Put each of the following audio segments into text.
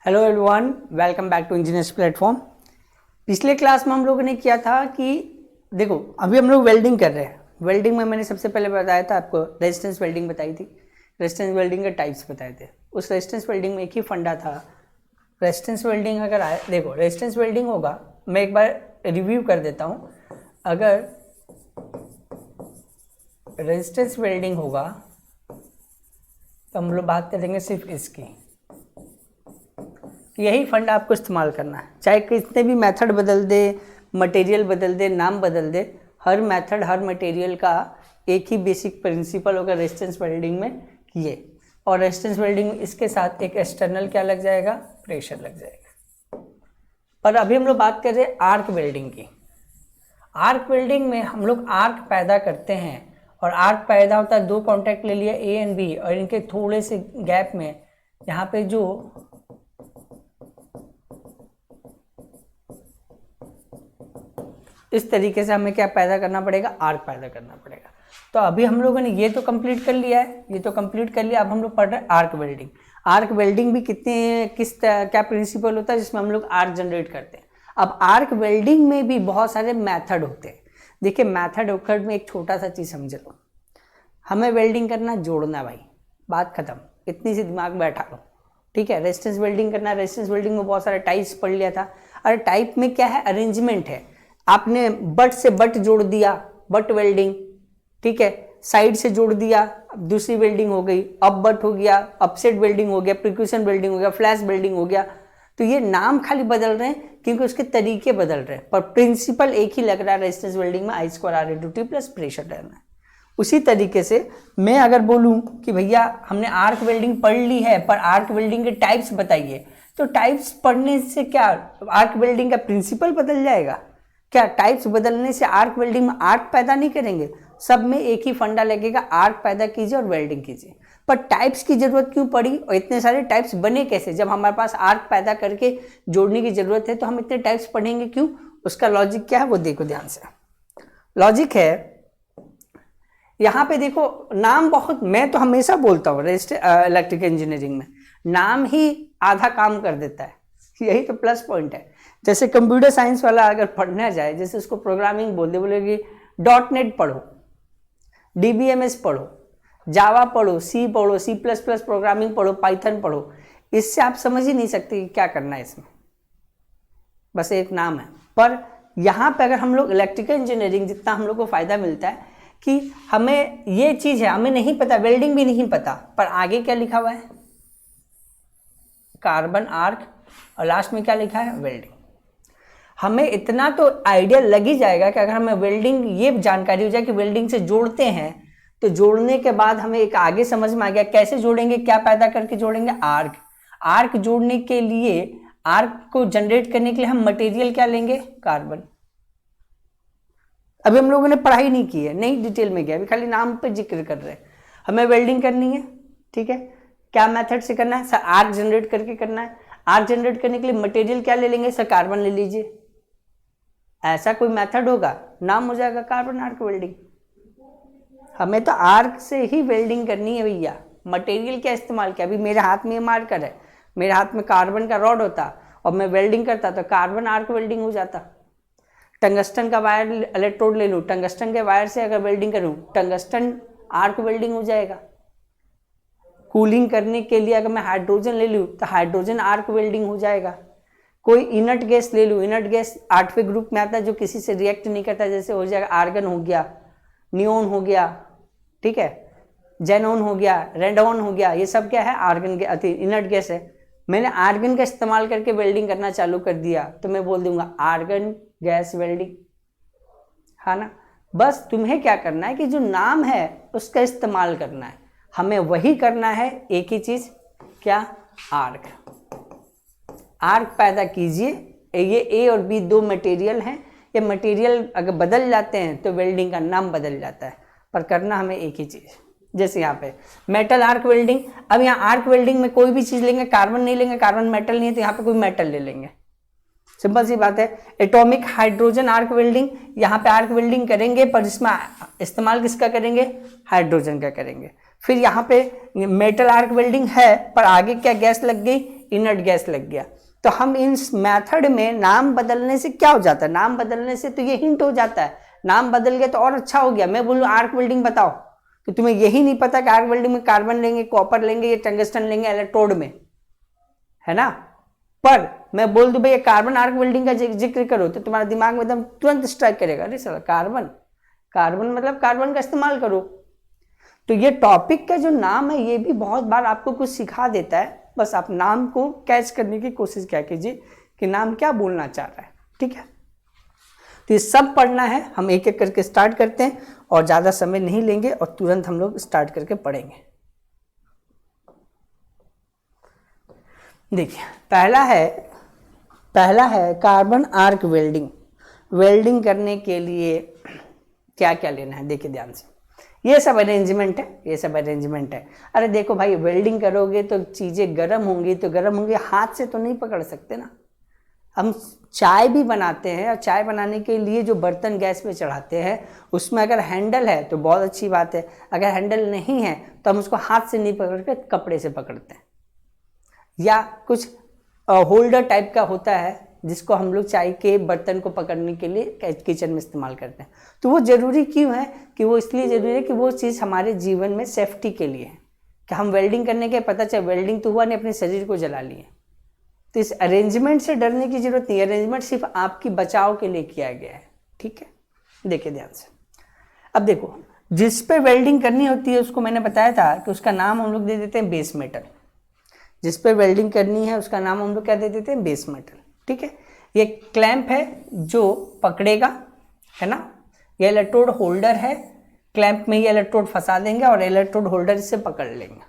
Hello everyone, welcome back to engineers platform. पिछले class में हम लोगों ने किया था कि देखो अभी हम लोग वेल्डिंग कर रहे हैं। वेल्डिंग में मैंने सबसे पहले बताया था आपको, रेजिस्टेंस वेल्डिंग बताई थी। रेजिस्टेंस वेल्डिंग के टाइप्स बताए थे। उस रेजिस्टेंस वेल्डिंग में एक ही फंडा था। रेजिस्टेंस वेल्डिंग अगर आए, देखो रेजिस्टेंस वेल्डिंग होगा, मैं एक बार रिव्यू कर देता हूँ। अगर रेजिस्टेंस वेल्डिंग होगा तो हम लोग बात करेंगे सिर्फ इसकी। यही फंड आपको इस्तेमाल करना है, चाहे कितने भी मेथड बदल दे, मटेरियल बदल दे, नाम बदल दे, हर मेथड हर मटेरियल का एक ही बेसिक प्रिंसिपल होगा रेजिस्टेंस वेल्डिंग में ये। और रेजिस्टेंस वेल्डिंग में इसके साथ एक एक्सटर्नल क्या लग जाएगा, प्रेशर लग जाएगा। पर अभी हम लोग बात कर रहे हैं आर्क वेल्डिंग की। आर्क वेल्डिंग में हम लोग आर्क पैदा करते हैं और आर्क पैदा होता है, दो कॉन्टैक्ट ले लिया ए एंड बी, और इनके थोड़े से गैप में यहाँ पे जो इस तरीके से हमें क्या पैदा करना पड़ेगा, आर्क पैदा करना पड़ेगा। तो अभी हम लोगों ने ये तो कंप्लीट कर लिया है, ये तो कंप्लीट कर लिया। अब हम लोग पढ़ रहे हैं आर्क वेल्डिंग। आर्क वेल्डिंग भी क्या प्रिंसिपल होता है जिसमें हम लोग आर्क जनरेट करते हैं। अब आर्क वेल्डिंग में भी बहुत सारे मेथड होते हैं। देखिए मेथड ओखड में एक छोटा सा चीज़ समझ लो, हमें वेल्डिंग करना जोड़ना, भाई बात खत्म, इतनी सी दिमाग में बैठा लो, ठीक है। रेजिस्टेंस वेल्डिंग करना, रेजिस्टेंस वेल्डिंग में बहुत सारे टाइप्स पढ़ लिया था। और टाइप में क्या है, अरेंजमेंट है। आपने बट से बट जोड़ दिया, बट वेल्डिंग, ठीक है। साइड से जोड़ दिया, दूसरी वेल्डिंग हो गई। अप बट हो गया, अपसेट वेल्डिंग हो गया, प्रिक्यूशन वेल्डिंग हो गया, फ्लैश वेल्डिंग हो गया। तो ये नाम खाली बदल रहे हैं क्योंकि उसके तरीके बदल रहे हैं, पर प्रिंसिपल एक ही लग रहा है। रेजिस्टेंस वेल्डिंग में I square R into T plus pressure रहना है। उसी तरीके से मैं अगर बोलूं कि भैया हमने आर्क वेल्डिंग पढ़ ली है, पर आर्क वेल्डिंग के टाइप्स बताइए, तो टाइप्स पढ़ने से क्या आर्क वेल्डिंग का प्रिंसिपल बदल जाएगा? क्या टाइप्स बदलने से आर्क वेल्डिंग में आर्क पैदा नहीं करेंगे? सब में एक ही फंडा लगेगा, आर्क पैदा कीजिए और वेल्डिंग कीजिए। पर टाइप्स की जरूरत क्यों पड़ी और इतने सारे टाइप्स बने कैसे? जब हमारे पास आर्क पैदा करके जोड़ने की जरूरत है तो हम इतने टाइप्स पढ़ेंगे क्यों? उसका लॉजिक क्या है वो देखो ध्यान से। लॉजिक है यहाँ पे देखो, नाम बहुत, मैं तो हमेशा बोलता हूँ इलेक्ट्रिकल इंजीनियरिंग में नाम ही आधा काम कर देता है, यही तो प्लस पॉइंट है। जैसे कंप्यूटर साइंस वाला अगर पढ़ना जाए, जैसे उसको प्रोग्रामिंग बोलेगी .NET पढ़ो, DBMS पढ़ो, जावा पढ़ो, सी पढ़ो, C++ प्रोग्रामिंग पढ़ो, पाइथन पढ़ो, इससे आप समझ ही नहीं सकते कि क्या करना है इसमें, बस एक नाम है। पर यहाँ पे अगर हम लोग इलेक्ट्रिकल इंजीनियरिंग, जितना हम लोग को फायदा मिलता है कि हमें ये चीज़ है, हमें नहीं पता, वेल्डिंग भी नहीं पता, पर आगे क्या लिखा हुआ है, कार्बन आर्क, और लास्ट में क्या लिखा है, वेल्डिंग। हमें इतना तो आइडिया लग ही जाएगा कि अगर हमें वेल्डिंग, ये जानकारी हो जाए कि वेल्डिंग से जोड़ते हैं, तो जोड़ने के बाद हमें एक आगे समझ में आ गया कैसे जोड़ेंगे, क्या पैदा करके जोड़ेंगे, आर्क। आर्क जोड़ने के लिए, आर्क को जनरेट करने के लिए हम मटेरियल क्या लेंगे, कार्बन। अभी हम लोगों ने पढ़ाई नहीं की है, नहीं डिटेल में गया, अभी खाली नाम पे जिक्र कर रहे हैं। हमें वेल्डिंग करनी है, ठीक है, क्या मेथड से करना है सर, आर्क जनरेट करके करना है। आर्क जनरेट करने के लिए मटेरियल क्या ले लेंगे सर, कार्बन ले लीजिए। ऐसा कोई मेथड होगा, नाम हो जाएगा कार्बन आर्क वेल्डिंग। हमें तो आर्क से ही वेल्डिंग करनी है भैया। मटेरियल क्या इस्तेमाल किया, अभी मेरे हाथ में ये मार्कर है, मेरे हाथ में कार्बन का रॉड होता और मैं वेल्डिंग करता तो कार्बन आर्क वेल्डिंग हो जाता। टंगस्टन का वायर इलेक्ट्रोड ले लूँ, टंगस्टन के वायर से अगर वेल्डिंग करूँ, टंगस्टन आर्क वेल्डिंग हो जाएगा। कूलिंग करने के लिए अगर मैं हाइड्रोजन ले लूँ तो हाइड्रोजन आर्क वेल्डिंग हो जाएगा। कोई इनर्ट गैस ले लूँ, इनर्ट गैस 8वें ग्रुप में आता है जो किसी से रिएक्ट नहीं करता, जैसे हो जाएगा आर्गन हो गया, नियोन हो गया, ठीक है, जेनोन हो गया, रेडोन हो गया, ये सब क्या है, आर्गन के इनर्ट गैस है। मैंने आर्गन का इस्तेमाल करके वेल्डिंग करना चालू कर दिया तो मैं बोल दूंगा आर्गन गैस वेल्डिंग, है ना। बस तुम्हें क्या करना है कि जो नाम है उसका इस्तेमाल करना है, हमें वही करना है, एक ही चीज, क्या, आर्क। आर्क पैदा कीजिए। ये ए और बी दो मटेरियल हैं, ये मटेरियल अगर बदल जाते हैं तो वेल्डिंग का नाम बदल जाता है, पर करना हमें एक ही चीज़। जैसे यहाँ पे मेटल आर्क वेल्डिंग, अब यहाँ आर्क वेल्डिंग में कोई भी चीज़ लेंगे, कार्बन नहीं लेंगे, कार्बन मेटल नहीं है तो यहाँ पे कोई मेटल ले लेंगे, सिंपल सी बात है। एटॉमिक हाइड्रोजन आर्क वेल्डिंग, यहाँ पे आर्क वेल्डिंग करेंगे पर इसमें इस्तेमाल किसका करेंगे, हाइड्रोजन का करेंगे। फिर यहाँ पे मेटल आर्क वेल्डिंग है पर आगे क्या गैस लग गई, इनर्ट गैस लग गया। तो हम इस मेथड में नाम बदलने से क्या हो जाता है, नाम बदलने से तो ये हिंट हो जाता है, नाम बदल गया तो और अच्छा हो गया। मैं बोलूँ आर्क वेल्डिंग बताओ तो तुम्हें यही नहीं पता कि आर्क वेल्डिंग में कार्बन लेंगे, कॉपर लेंगे, या टंगस्टन लेंगे इलेक्ट्रोड में, है ना। पर मैं बोल दूं भैया कार्बन आर्क वेल्डिंग का जिक्र करो तो तुम्हारे दिमाग में एकदम तुरंत स्ट्राइक करेगा, अरे सर कार्बन, कार्बन मतलब कार्बन का इस्तेमाल करो। तो ये टॉपिक का जो नाम है ये भी बहुत बार आपको कुछ सिखा देता है, बस आप नाम को कैच करने की कोशिश क्या कीजिए कि नाम क्या बोलना चाह रहा है, ठीक है। तो ये सब पढ़ना है, हम एक एक करके स्टार्ट करते हैं और ज़्यादा समय नहीं लेंगे और तुरंत हम लोग स्टार्ट करके पढ़ेंगे। देखिए पहला है कार्बन आर्क वेल्डिंग। वेल्डिंग करने के लिए क्या क्या लेना है, देखिए ध्यान से, ये सब अरेंजमेंट है, ये सब अरेंजमेंट है। अरे देखो भाई वेल्डिंग करोगे तो चीज़ें गर्म होंगी, तो गर्म होंगी, हाथ से तो नहीं पकड़ सकते ना। हम चाय भी बनाते हैं और चाय बनाने के लिए जो बर्तन गैस पे चढ़ाते हैं उसमें अगर हैंडल है तो बहुत अच्छी बात है, अगर हैंडल नहीं है तो हम उसको हाथ से नहीं पकड़ के कपड़े से पकड़ते हैं, या कुछ होल्डर टाइप का होता है जिसको हम लोग चाय के बर्तन को पकड़ने के लिए किचन में इस्तेमाल करते हैं। तो वो ज़रूरी क्यों है कि वो इसलिए ज़रूरी है कि वो चीज़ हमारे जीवन में सेफ्टी के लिए है, कि हम वेल्डिंग करने के पता चले वेल्डिंग तो हुआ नहीं, अपने शरीर को जला लिए। तो इस अरेंजमेंट से डरने की जरूरत नहीं, अरेंजमेंट सिर्फ आपकी बचाव के लिए किया गया है, ठीक है। देखिए ध्यान से, अब देखो जिस पे वेल्डिंग करनी होती है उसको मैंने बताया था कि उसका नाम हम लोग दे देते हैं बेस मेटल। जिस पे वेल्डिंग करनी है उसका नाम हम लोग क्या दे देते हैं, बेस मेटल, ठीक है। ये क्लैंप है जो पकड़ेगा, है ना, ये इलेक्ट्रोड होल्डर है, क्लैंप में ये इलेक्ट्रोड फंसा देंगे और इलेक्ट्रोड होल्डर इससे पकड़ लेंगे,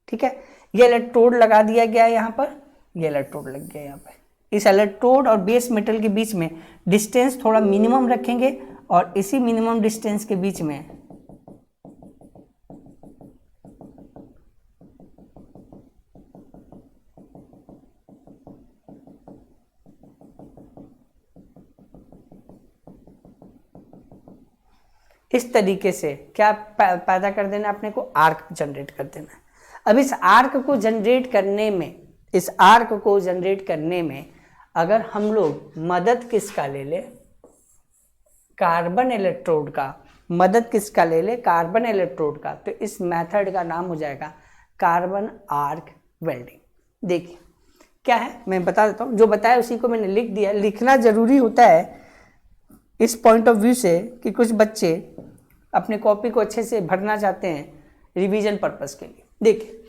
ठीक है। ये इलेक्ट्रोड लगा दिया गया है यहाँ पर, ये इलेक्ट्रोड लग गया यहाँ पे। इस इलेक्ट्रोड और बेस मेटल के बीच में डिस्टेंस थोड़ा मिनिमम रखेंगे और इसी मिनिमम डिस्टेंस के बीच में इस तरीके से क्या पैदा कर देना, अपने को आर्क जनरेट कर देना है। अब इस आर्क को जनरेट करने में अगर हम लोग मदद किसका ले ले, कार्बन इलेक्ट्रोड का, मदद किसका ले ले, कार्बन इलेक्ट्रोड का, तो इस मेथड का नाम हो जाएगा कार्बन आर्क वेल्डिंग। देखिए क्या है, मैं बता देता हूँ, जो बताया उसी को मैंने लिख दिया। लिखना जरूरी होता है इस पॉइंट ऑफ व्यू से कि कुछ बच्चे अपने कॉपी को अच्छे से भरना चाहते हैं रिवीजन पर्पस के लिए। देखिए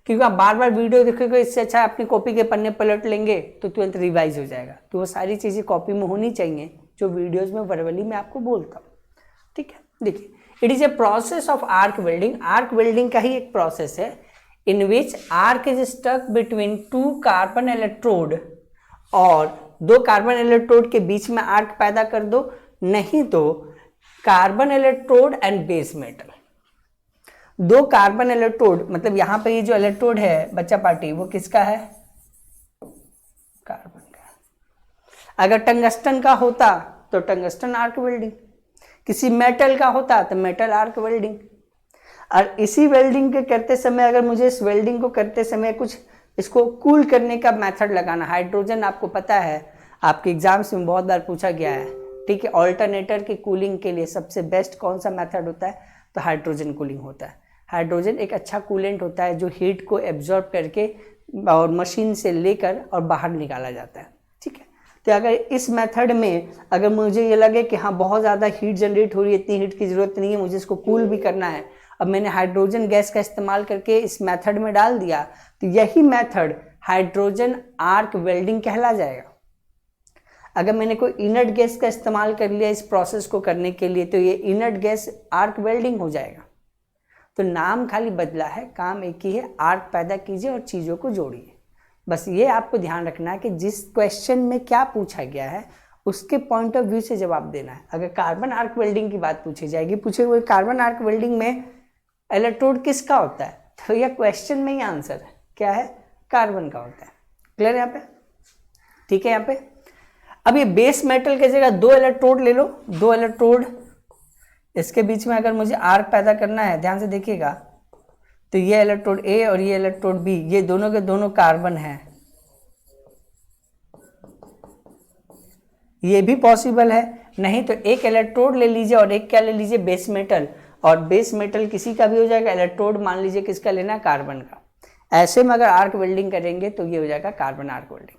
क्योंकि आप बार बार वीडियो देखोगे, इससे अच्छा अपनी कॉपी के पन्ने पलट लेंगे तो तुरंत रिवाइज हो जाएगा। तो वो सारी चीज़ें कॉपी में होनी चाहिए जो वीडियोज़ में वर्बली मैं आपको बोलता हूँ, ठीक है। देखिए it is a process of arc welding. Arc welding का ही एक प्रोसेस है in which arc is stuck between two carbon electrode, और दो कार्बन इलेक्ट्रोड के बीच में आर्क पैदा कर दो, नहीं तो carbon electrode and base metal. दो कार्बन इलेक्ट्रोड, मतलब यहां पे ये जो इलेक्ट्रोड है बच्चा पार्टी, वो किसका है, कार्बन का। अगर टंगस्टन का होता तो टंगस्टन आर्क वेल्डिंग, किसी मेटल का होता तो मेटल आर्क वेल्डिंग। और इसी वेल्डिंग के करते समय अगर मुझे इस वेल्डिंग को करते समय कुछ इसको कूल करने का मेथड लगाना, हाइड्रोजन आपको पता है आपके एग्जाम्स में बहुत बार पूछा गया है, ठीक है। ऑल्टरनेटर की कूलिंग के लिए सबसे बेस्ट कौन सा मेथड होता है, तो हाइड्रोजन कूलिंग होता है। हाइड्रोजन एक अच्छा कूलेंट होता है जो हीट को एब्जॉर्ब करके और मशीन से लेकर और बाहर निकाला जाता है, ठीक है। तो अगर इस मेथड में अगर मुझे ये लगे कि हाँ बहुत ज़्यादा हीट जनरेट हो रही है, इतनी हीट की ज़रूरत नहीं है, मुझे इसको कूल भी करना है, अब मैंने हाइड्रोजन गैस का इस्तेमाल करके इस मेथड में डाल दिया, तो यही मेथड हाइड्रोजन आर्क वेल्डिंग कहला जाएगा। अगर मैंने कोई इनर्ट गैस का इस्तेमाल कर लिया इस प्रोसेस को करने के लिए, तो ये इनर्ट गैस आर्क वेल्डिंग हो जाएगा। तो नाम खाली बदला है, काम एक ही है, आर्क पैदा कीजिए और चीज़ों को जोड़िए। बस ये आपको ध्यान रखना है कि जिस क्वेश्चन में क्या पूछा गया है उसके पॉइंट ऑफ व्यू से जवाब देना है। अगर कार्बन आर्क वेल्डिंग की बात पूछी जाएगी, पूछे हुए कार्बन आर्क वेल्डिंग में इलेक्ट्रोड किसका होता है, तो यह क्वेश्चन में ही आंसर है, क्या है, कार्बन का होता है। क्लियर यहाँ पे, ठीक है। यहाँ पे अब ये बेस मेटल की जगह दो इलेक्ट्रोड ले लो, दो इलेक्ट्रोड, इसके बीच में अगर मुझे आर्क पैदा करना है, ध्यान से देखिएगा, तो ये इलेक्ट्रोड ए और ये इलेक्ट्रोड बी, ये दोनों के दोनों कार्बन हैं, ये भी पॉसिबल है। नहीं तो एक इलेक्ट्रोड ले लीजिए और एक क्या ले लीजिए, बेस मेटल, और बेस मेटल किसी का भी हो जाएगा, इलेक्ट्रोड मान लीजिए किसका लेना है, कार्बन का। ऐसे में अगर आर्क वेल्डिंग करेंगे तो ये हो जाएगा कार्बन आर्क वेल्डिंग।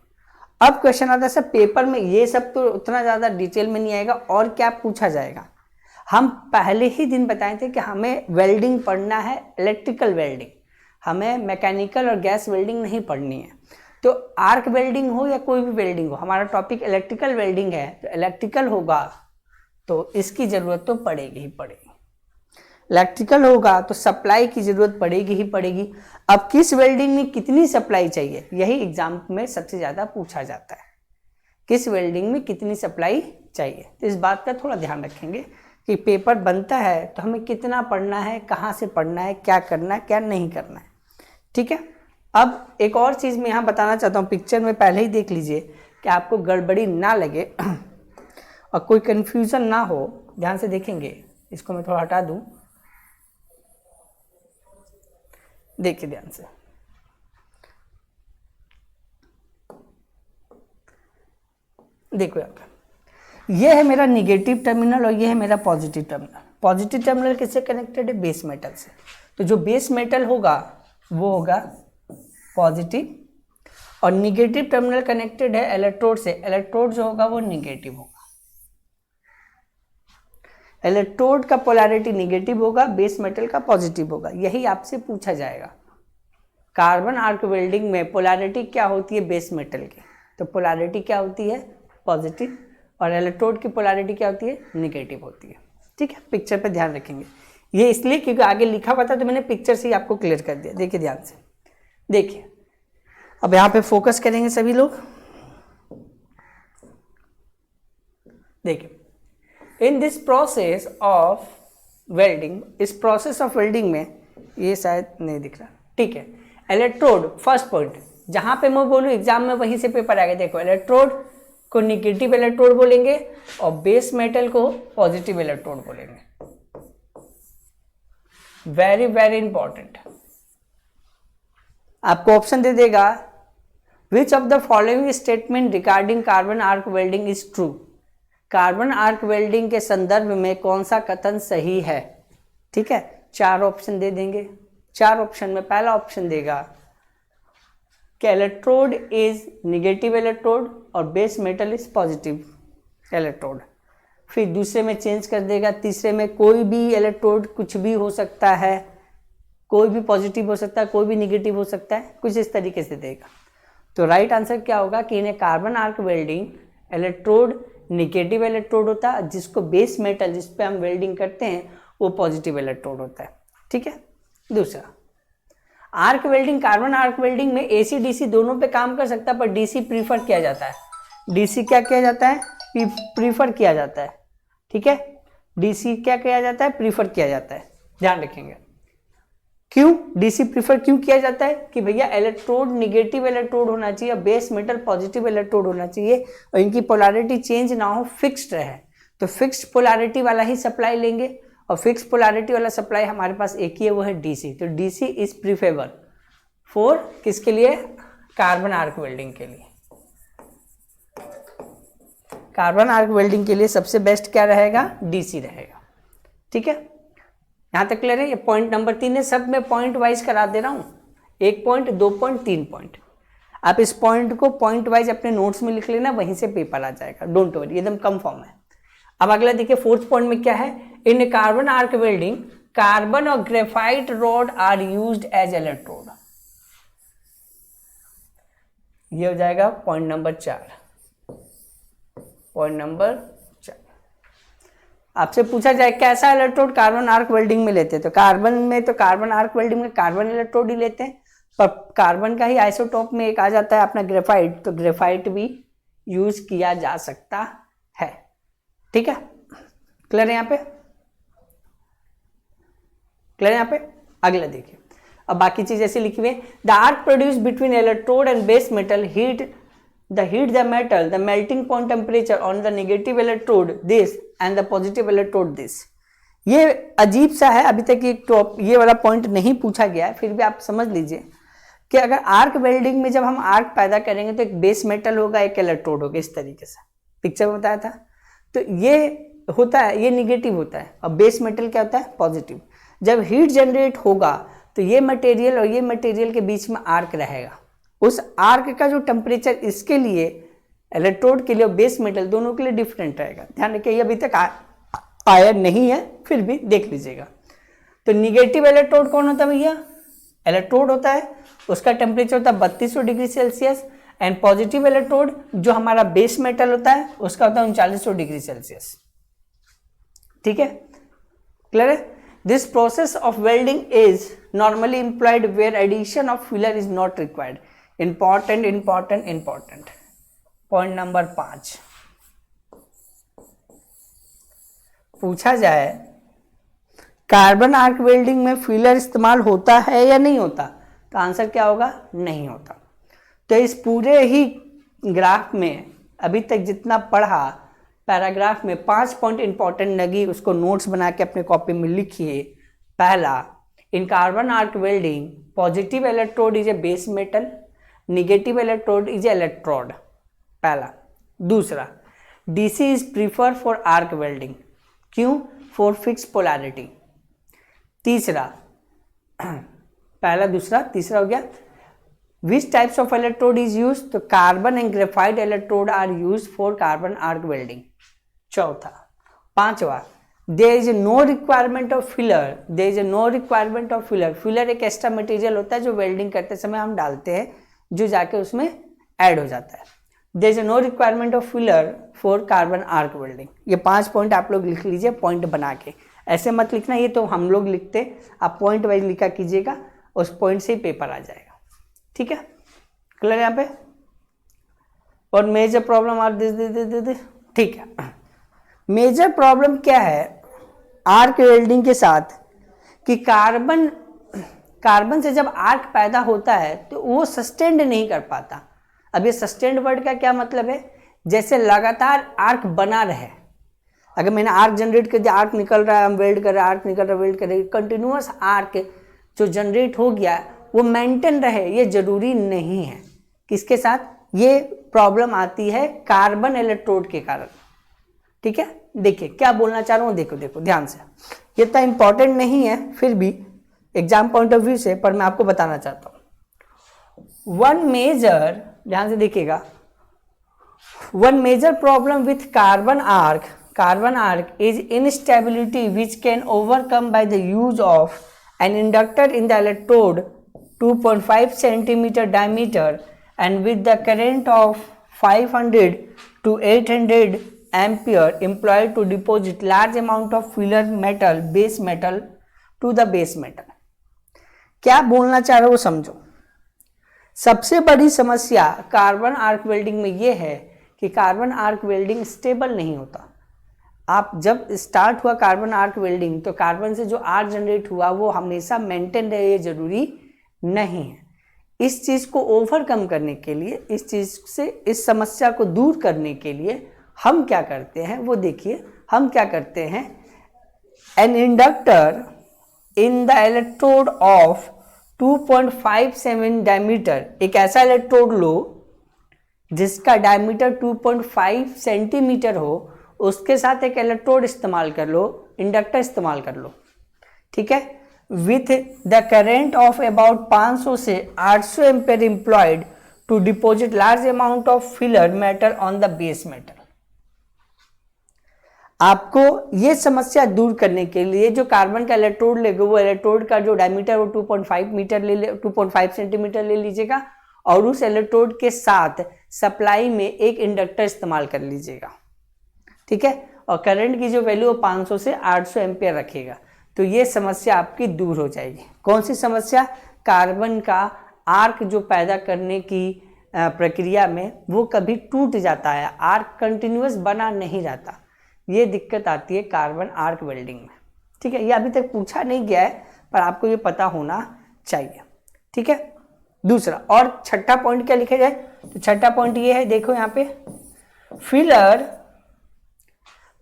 अब क्वेश्चन आता है सर पेपर में ये सब तो उतना ज़्यादा डिटेल में नहीं आएगा, और क्या पूछा जाएगा। हम पहले ही दिन बताए थे कि हमें वेल्डिंग पढ़ना है, इलेक्ट्रिकल वेल्डिंग, हमें मैकेनिकल और गैस वेल्डिंग नहीं पढ़नी है। तो आर्क वेल्डिंग हो या कोई भी वेल्डिंग हो, हमारा टॉपिक इलेक्ट्रिकल वेल्डिंग है, तो इलेक्ट्रिकल होगा तो इसकी ज़रूरत तो पड़ेगी ही पड़ेगी। इलेक्ट्रिकल होगा तो सप्लाई की ज़रूरत पड़ेगी ही पड़ेगी। अब किस वेल्डिंग में कितनी सप्लाई चाहिए, यही एग्जाम में सबसे ज़्यादा पूछा जाता है, किस वेल्डिंग में कितनी सप्लाई चाहिए। तो इस बात का थोड़ा ध्यान रखेंगे कि पेपर बनता है तो हमें कितना पढ़ना है, कहाँ से पढ़ना है, क्या करना है, क्या नहीं करना है। ठीक है। अब एक और चीज़ मैं यहाँ बताना चाहता हूँ, पिक्चर में पहले ही देख लीजिए कि आपको गड़बड़ी ना लगे और कोई कन्फ्यूज़न ना हो, ध्यान से देखेंगे। इसको मैं थोड़ा हटा दूँ, देखिए ध्यान से। देखो यहाँ पे ये है मेरा निगेटिव टर्मिनल और ये है मेरा पॉजिटिव टर्मिनल। पॉजिटिव टर्मिनल किससे कनेक्टेड है, बेस मेटल से। तो जो बेस मेटल होगा वो होगा पॉजिटिव, और निगेटिव टर्मिनल कनेक्टेड है इलेक्ट्रोड से। इलेक्ट्रोड जो होगा वो निगेटिव होगा, इलेक्ट्रोड का पोलैरिटी निगेटिव होगा, बेस मेटल का पॉजिटिव होगा। यही आपसे पूछा जाएगा। कार्बन आर्क वेल्डिंग में पोलैरिटी क्या होती है बेस मेटल की, तो पोलैरिटी क्या होती है, पॉजिटिव, और इलेक्ट्रोड की पोलैरिटी क्या होती है, निगेटिव होती है। ठीक है, पिक्चर पे ध्यान रखेंगे। ये इसलिए क्योंकि आगे लिखा हुआ था तो मैंने पिक्चर से ही आपको क्लियर कर दिया। देखिए ध्यान से, देखिए अब यहाँ पे फोकस करेंगे सभी लोग। देखिए, in this process of welding, इस प्रोसेस ऑफ वेल्डिंग में, ये शायद नहीं दिख रहा, ठीक है। इलेक्ट्रोड फर्स्ट पॉइंट, जहां पे मैं बोलूँ एग्जाम में वहीं से पेपर आएगा। देखो, इलेक्ट्रोड को निगेटिव इलेक्ट्रोड बोलेंगे और बेस मेटल को पॉजिटिव इलेक्ट्रोड बोलेंगे। Very very important. आपको ऑप्शन दे देगा, which of the following statement regarding carbon arc welding is true. Carbon arc welding के संदर्भ में कौन सा कथन सही है। ठीक है, 4 ऑप्शन दे देंगे। 4 ऑप्शन में पहला ऑप्शन देगा कि इलेक्ट्रोड इज निगेटिव इलेक्ट्रोड और base metal is positive electrode. फिर दूसरे में चेंज कर देगा, तीसरे में कोई भी इलेक्ट्रोड कुछ भी हो सकता है, कोई भी पॉजिटिव हो सकता है, कोई भी निगेटिव हो सकता है, कुछ इस तरीके से देगा। तो राइट आंसर क्या होगा कि इन्हें carbon arc welding electrode negative electrode होता है, जिसको बेस मेटल जिस पे हम वेल्डिंग करते हैं वो पॉजिटिव इलेक्ट्रोड होता है। ठीक है। दूसरा, arc welding, carbon arc welding में एसी डीसी दोनों पे काम कर सकता है, पर डीसी प्रीफर किया जाता है। डीसी क्या किया जाता है, प्रीफर किया जाता है। ठीक है, डीसी क्या किया जाता है, प्रीफर किया जाता है। ध्यान रखेंगे। क्यों डीसी प्रीफर क्यों किया जाता है कि भैया इलेक्ट्रोड निगेटिव इलेक्ट्रोड होना चाहिए, बेस मेटल पॉजिटिव इलेक्ट्रोड होना चाहिए, और इनकी पोलैरिटी चेंज ना हो, फिक्स्ड रहे। तो फिक्स्ड पोलैरिटी वाला ही सप्लाई लेंगे, और फिक्स पोलैरिटी वाला सप्लाई हमारे पास एक ही है, वो है डीसी। तो डीसी इज प्रीफरेबल फॉर किसके लिए, कार्बन आर्क वेल्डिंग के लिए। कार्बन आर्क वेल्डिंग के लिए सबसे बेस्ट क्या रहेगा, डीसी रहेगा। ठीक है, यहाँ तक क्लियर है। ये पॉइंट नंबर 3 है, सब में पॉइंट वाइज करा दे रहा हूँ, 1 पॉइंट, 2 पॉइंट, 3 पॉइंट। आप इस पॉइंट को पॉइंट वाइज अपने नोट्स में लिख लेना, वहीं से पेपर आ जाएगा, डोंट वरी, एकदम कम फॉर्म है। अब अगला देखिए, 4th पॉइंट में क्या है, in carbon arc welding carbon और graphite rod are used as electrode. ये हो जाएगा पॉइंट नंबर 4। पॉइंट नंबर 4, आपसे पूछा जाए कैसा इलेक्ट्रोड कार्बन आर्क वेल्डिंग में लेते हैं, तो कार्बन में तो कार्बन आर्क वेल्डिंग में कार्बन इलेक्ट्रोड ही लेते हैं, पर कार्बन का ही आइसोटोप में एक आ जाता है अपना ग्रेफाइट, तो ग्रेफाइट भी यूज किया जा सकता है। ठीक है, क्लियर है यहाँ पे, क्लियर है यहाँ पे। अगला देखिए, अब बाकी चीज ऐसे लिखी हुई है, the arc produce between electrode and base metal heat the metal, the melting point temperature on the negative electrode this and the positive electrode this। ये अजीब सा है, अभी तक ये वाला पॉइंट नहीं पूछा गया है, फिर भी आप समझ लीजिए कि अगर आर्क वेल्डिंग में जब हम आर्क पैदा करेंगे तो एक बेस मेटल होगा, एक इलेक्ट्रोड होगा, इस तरीके से। पिक्चर में बताया था। तो ये होता है, ये निगेटिव होता है, और बेस मेटल क्या होता है, पॉजिटिव। जब हीट जनरेट होगा तो ये मटेरियल और ये मटेरियल के बीच में आर्क रहेगा, उस आर्क का जो टेम्परेचर इसके लिए, इलेक्ट्रोड के लिए और बेस मेटल दोनों के लिए डिफरेंट रहेगा। ध्यान रखिए, ये अभी तक आया नहीं है, फिर भी देख लीजिएगा। तो निगेटिव इलेक्ट्रोड कौन होता है भैया, इलेक्ट्रोड होता है, उसका टेम्परेचर होता है 3200 degree Celsius. And positive electrode जो हमारा बेस मेटल होता है उसका होता है 3900 डिग्री सेल्सियस। ठीक है, क्लियर है। This process of welding is normally employed where addition of filler is not required. Important important important point number 5 पूछा जाए, कार्बन आर्क वेल्डिंग में फिलर इस्तेमाल होता है या नहीं होता, तो आंसर क्या होगा, नहीं होता। तो इस पूरे ही ग्राफ में अभी तक जितना पढ़ा, पैराग्राफ में 5 पॉइंट इंपॉर्टेंट लगी, उसको नोट्स बना के अपने कॉपी में लिखिए। पहला, in carbon arc welding positive electrode is a base metal, negative electrode is a electrode, पहला। दूसरा, DC is prefer for arc welding, क्यों, फॉर फिक्स पोलैरिटी। तीसरा, पहला दूसरा, तीसरा हो गया, which types of electrode is use, तो carbon and graphite electrode are use for carbon arc welding. चौथा, पांचवा, there is no requirement of filler, there is no requirement of filler. Filler एक एक्स्ट्रा मटेरियल होता है जो welding करते समय हम डालते हैं, जो जाके उसमें ऐड हो जाता है। There is no requirement of filler for carbon arc welding. ये 5 पॉइंट आप लोग लिख लीजिए पॉइंट बना के, ऐसे मत लिखना, ये तो हम लोग लिखते, आप पॉइंट वाइज लिखा कीजिएगा, उस पॉइंट से ही पेपर आ जाएगा। ठीक है, क्लियर यहाँ पे। और मेजर प्रॉब्लम आर दिस। ठीक है, मेजर प्रॉब्लम क्या है आर्क वेल्डिंग के साथ, कि कार्बन से जब आर्क पैदा होता है तो वो सस्टेन्ड नहीं कर पाता। अब ये सस्टेन्ड वर्ड का क्या मतलब है, जैसे लगातार आर्क बना रहे। अगर मैंने आर्क जनरेट कर दिया, आर्क निकल रहा है, हम वेल्ड कर रहे हैं, आर्क निकल रहा है, वेल्ड कर रहे हैं, कंटिन्यूअस आर्क जो जनरेट हो गया वो मेंटेन रहे, ये जरूरी नहीं है। किसके साथ ये प्रॉब्लम आती है, कार्बन इलेक्ट्रोड के कारण। ठीक है, देखिए क्या बोलना चाह रहा हूँ, देखो देखो ध्यान से, ये इतना इंपॉर्टेंट नहीं है फिर भी एग्जाम पॉइंट ऑफ व्यू से, पर मैं आपको बताना चाहता हूँ। वन मेजर, ध्यान से देखिएगा, one major problem with carbon arc is instability which can overcome by the use of an inductor in the electrode 2.5 centimeter diameter and with the current of 500 to 800 ampere employed to deposit large amount of filler metal, base metal to the base metal। क्या बोलना चाह रहे हो समझो। सबसे बड़ी समस्या carbon arc welding में ये है कि कार्बन आर्क वेल्डिंग स्टेबल नहीं होता। आप जब स्टार्ट हुआ कार्बन आर्क वेल्डिंग, तो कार्बन से जो आर्क जनरेट हुआ वो हमेशा मेंटेन रहे, ये जरूरी नहीं है। इस चीज़ को ओवरकम करने के लिए, इस चीज़ से, इस समस्या को दूर करने के लिए हम क्या करते हैं वो देखिए। हम क्या करते हैं, an inductor in the electrode of 2.57 diameter, एक ऐसा इलेक्ट्रोड लो जिसका डायमीटर 2.5 सेंटीमीटर हो, उसके साथ एक इलेक्ट्रोड इस्तेमाल कर लो, इंडक्टर इस्तेमाल कर लो। ठीक है, with the current of about 500 से 800 ampere employed to deposit large amount of filler metal on the base metal. आपको ये समस्या दूर करने के लिए जो कार्बन का इलेक्ट्रोड लेगा, वो इलेक्ट्रोड का जो डायमीटर वो 2.5 सेंटीमीटर ले लीजिएगा, और उस इलेक्ट्रोड के साथ सप्लाई में एक इंडक्टर इस्तेमाल कर लीजिएगा। ठीक है, और करंट की जो वैल्यू 500 से 800 एम्पियर रखेगा, तो ये समस्या आपकी दूर हो जाएगी। कौन सी समस्या, कार्बन का आर्क जो पैदा करने की प्रक्रिया में वो कभी टूट जाता है, आर्क कंटिन्यूअस बना नहीं रहता, ये दिक्कत आती है कार्बन आर्क वेल्डिंग में। ठीक है, ये अभी तक पूछा नहीं गया है, पर आपको ये पता होना चाहिए। ठीक है, दूसरा और छठा पॉइंट क्या लिखा जाए, तो छठा पॉइंट ये है, देखो यहाँ पे, filler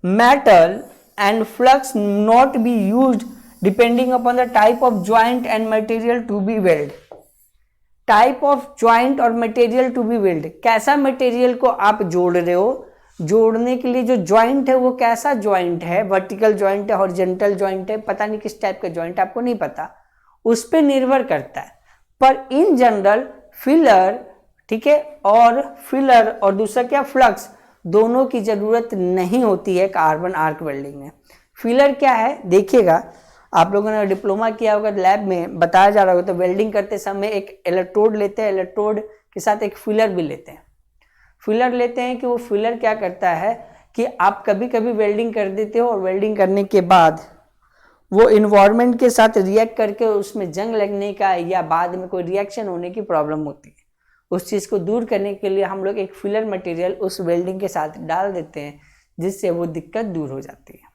metal and flux not be used depending upon the type of joint and material to be weld। Type of joint और मटेरियल टू बी वेल्ड, कैसा मटेरियल को आप जोड़ रहे हो, जोड़ने के लिए जो ज्वाइंट है वो कैसा ज्वाइंट है, वर्टिकल ज्वाइंट है, हॉरिजॉन्टल ज्वाइंट है, पता नहीं किस टाइप का ज्वाइंट, आपको नहीं पता, उस पर निर्भर करता है। पर इन जनरल फिलर, ठीक है, और फिलर और दूसरा क्या फ्लक्स, दोनों की जरूरत नहीं होती है कार्बन आर्क वेल्डिंग में। फिलर क्या है देखिएगा, आप लोगों ने डिप्लोमा किया होगा, लैब में बताया जा रहा होगा, तो वेल्डिंग करते समय एक इलेक्ट्रोड लेते हैं, इलेक्ट्रोड के साथ एक फिलर भी लेते हैं। फिलर लेते हैं कि वो फिलर क्या करता है कि आप कभी कभी वेल्डिंग कर देते हो और वेल्डिंग करने के बाद वो इन्वायरमेंट के साथ रिएक्ट करके उसमें जंग लगने का या बाद में कोई रिएक्शन होने की प्रॉब्लम होती है। उस चीज़ को दूर करने के लिए हम लोग एक फिलर मटेरियल उस वेल्डिंग के साथ डाल देते हैं, जिससे वो दिक्कत दूर हो जाती है।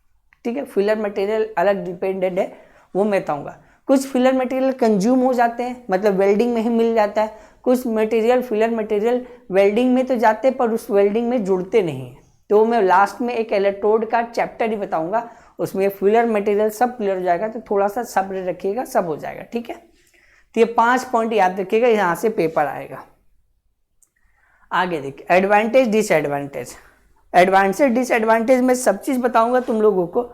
ठीक है, फिलर मटेरियल अलग डिपेंडेंट है, वो मैं बताऊँगा। कुछ फिलर मटेरियल कंज्यूम हो जाते हैं, मतलब वेल्डिंग में ही मिल जाता है। कुछ मटेरियल फिलर मटेरियल वेल्डिंग में तो जाते हैं पर उस वेल्डिंग में जुड़ते नहीं हैं। तो मैं लास्ट में एक इलेक्ट्रोड का चैप्टर ही बताऊंगा, उसमें फिलर मटेरियल सब क्लियर हो जाएगा, तो थोड़ा सा सब्र रखिएगा, सब हो जाएगा। ठीक है, तो ये 5 पॉइंट याद रखिएगा, यहाँ से पेपर आएगा। आगे देखिए, एडवांटेज डिसएडवांटेज। एडवांटेज डिसएडवांटेज में सब चीज़ बताऊंगा तुम लोगों को,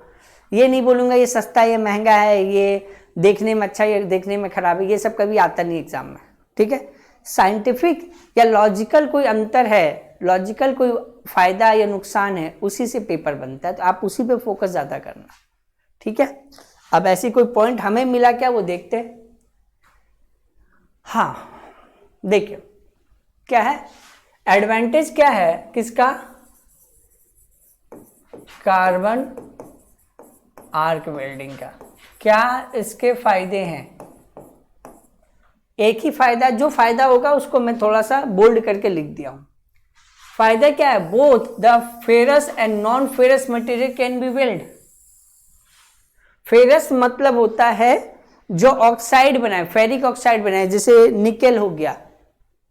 ये नहीं बोलूँगा ये सस्ता है, ये महंगा है, ये देखने में अच्छा है, ये देखने में खराब है, ये सब कभी आता नहीं एग्जाम में। ठीक है, साइंटिफिक या लॉजिकल कोई अंतर है, लॉजिकल कोई फायदा या नुकसान है, उसी से पेपर बनता है, तो आप उसी पे फोकस ज़्यादा करना। ठीक है, अब ऐसी कोई पॉइंट हमें मिला क्या वो देखते हैं। हाँ देखिए क्या है, एडवांटेज क्या है किसका, कार्बन आर्क वेल्डिंग का। क्या इसके फायदे हैं, एक ही फायदा, जो फायदा होगा उसको मैं थोड़ा सा बोल्ड करके लिख दिया हूं। फायदा क्या है, both the ferrous and non ferrous material can be weld. Ferrous मतलब होता है जो ऑक्साइड बनाए, फेरिक ऑक्साइड बनाए, जैसे निकेल हो गया,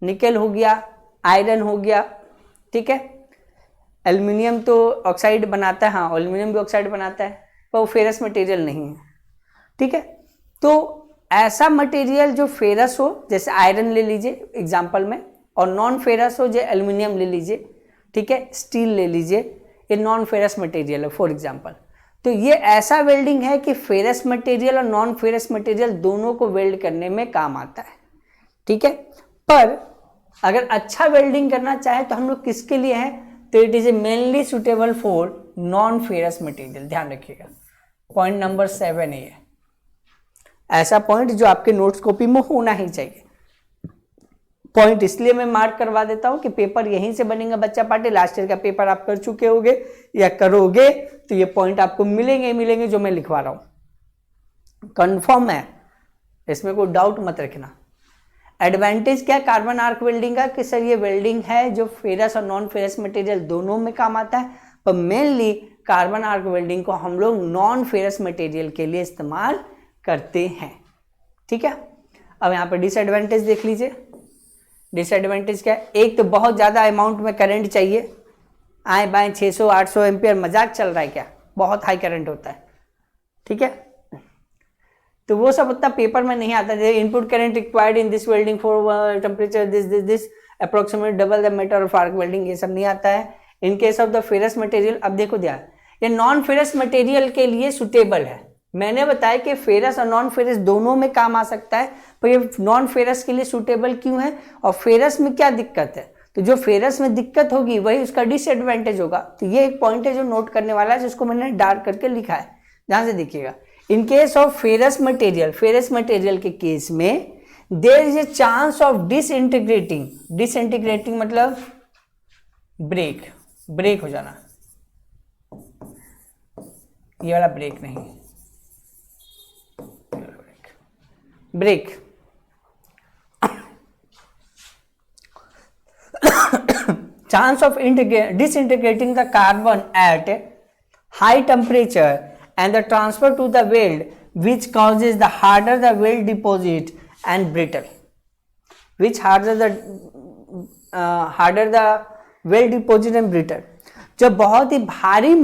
निकेल हो गया, आयरन हो गया। ठीक है, एल्युमिनियम तो ऑक्साइड बनाता है, हाँ एल्युमिनियम भी ऑक्साइड बनाता है, पर वो फेरस मटेरियल नहीं है। ठीक है, तो ऐसा मटेरियल जो फेरस हो, जैसे आयरन ले लीजिए एग्जाम्पल में, और नॉन फेरस हो जो एल्युमिनियम ले लीजिए, ठीक है, स्टील ले लीजिए, ये नॉन फेरस मटेरियल है फॉर एग्जाम्पल। तो ये ऐसा वेल्डिंग है कि फेरस मटेरियल और नॉन फेरस मटेरियल दोनों को वेल्ड करने में काम आता है। ठीक है, पर अगर अच्छा वेल्डिंग करना चाहे तो हम लोग किसके लिए हैं, तो it is a mainly suitable for non ferrous material. ध्यान रखिएगा, पॉइंट नंबर 7 है ये, ऐसा पॉइंट जो आपके नोट्स कॉपी में होना ही चाहिए। पॉइंट इसलिए मैं मार्क करवा देता हूं कि पेपर यहीं से बनेगा बच्चा पार्टी। लास्ट ईयर का पेपर आप कर चुके होगे या करोगे, तो ये पॉइंट आपको मिलेंगे मिलेंगे जो मैं लिखवा रहा हूं, कंफर्म है, इसमें कोई डाउट मत रखना। एडवांटेज क्या कार्बन आर्क वेल्डिंग का, कि सर ये वेल्डिंग है जो फेरस और नॉन फेरस मटेरियल दोनों में काम आता है, पर मेनली कार्बन आर्क वेल्डिंग को हम लोग नॉन फेरस मटेरियल के लिए इस्तेमाल करते हैं। ठीक है, अब यहाँ पर डिसएडवांटेज देख लीजिए। डिसएडवांटेज क्या है, एक तो बहुत ज़्यादा अमाउंट में करंट चाहिए, आए बाएँ 600-800 एम्पियर, मजाक चल रहा है क्या, बहुत हाई करंट होता है। ठीक है, तो वो सब उतना पेपर में नहीं आता। जैसे input current required in this welding for temperature this approximate double the meter of arc welding, ये सब नहीं आता है। In case of the ferrous material, अब देखो ध्यान, ये नॉन फेरस मटेरियल के लिए सुटेबल है। मैंने बताया कि फेरस और नॉन फेरस दोनों में काम आ सकता है, पर ये नॉन फेरस के लिए सुटेबल क्यों है, और फेरस में क्या दिक्कत है, तो जो फेरस में दिक्कत होगी वही उसका डिसएडवांटेज होगा। तो ये एक पॉइंट है जो नोट करने वाला है, जिसको मैंने डार्क करके लिखा है, ध्यान से देखिएगा। In case of ferrous material के केस में there is a chance of disintegrating. Disintegrating मतलब ब्रेक हो जाना, ये वाला ब्रेक नहीं, break chance of disintegrating the carbon at high temperature and the transfer to the weld, which causes the harder the weld deposit and brittle, which harder the weld deposit and brittle। जब बहुत ही भारी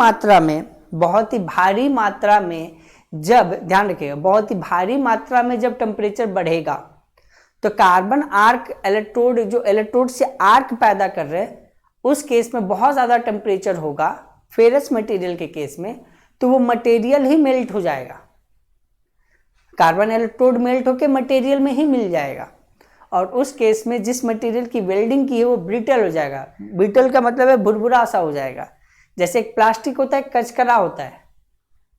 मात्रा में जब, ध्यान रखिएगा, बहुत ही भारी मात्रा में जब टेम्परेचर बढ़ेगा तो कार्बन आर्क इलेक्ट्रोड, जो इलेक्ट्रोड से आर्क पैदा कर रहे हैं, उस केस में बहुत ज़्यादा टेम्परेचर होगा फेरस मटेरियल के केस में, तो वो मटेरियल ही मेल्ट हो जाएगा, कार्बन इलेक्ट्रोड मेल्ट होकर मटेरियल में ही मिल जाएगा। और उस केस में जिस मटेरियल की वेल्डिंग की है वो ब्रिटल हो जाएगा। ब्रिटल का मतलब है भुरभुरा सा हो जाएगा। जैसे एक प्लास्टिक होता है, कचकरा होता है,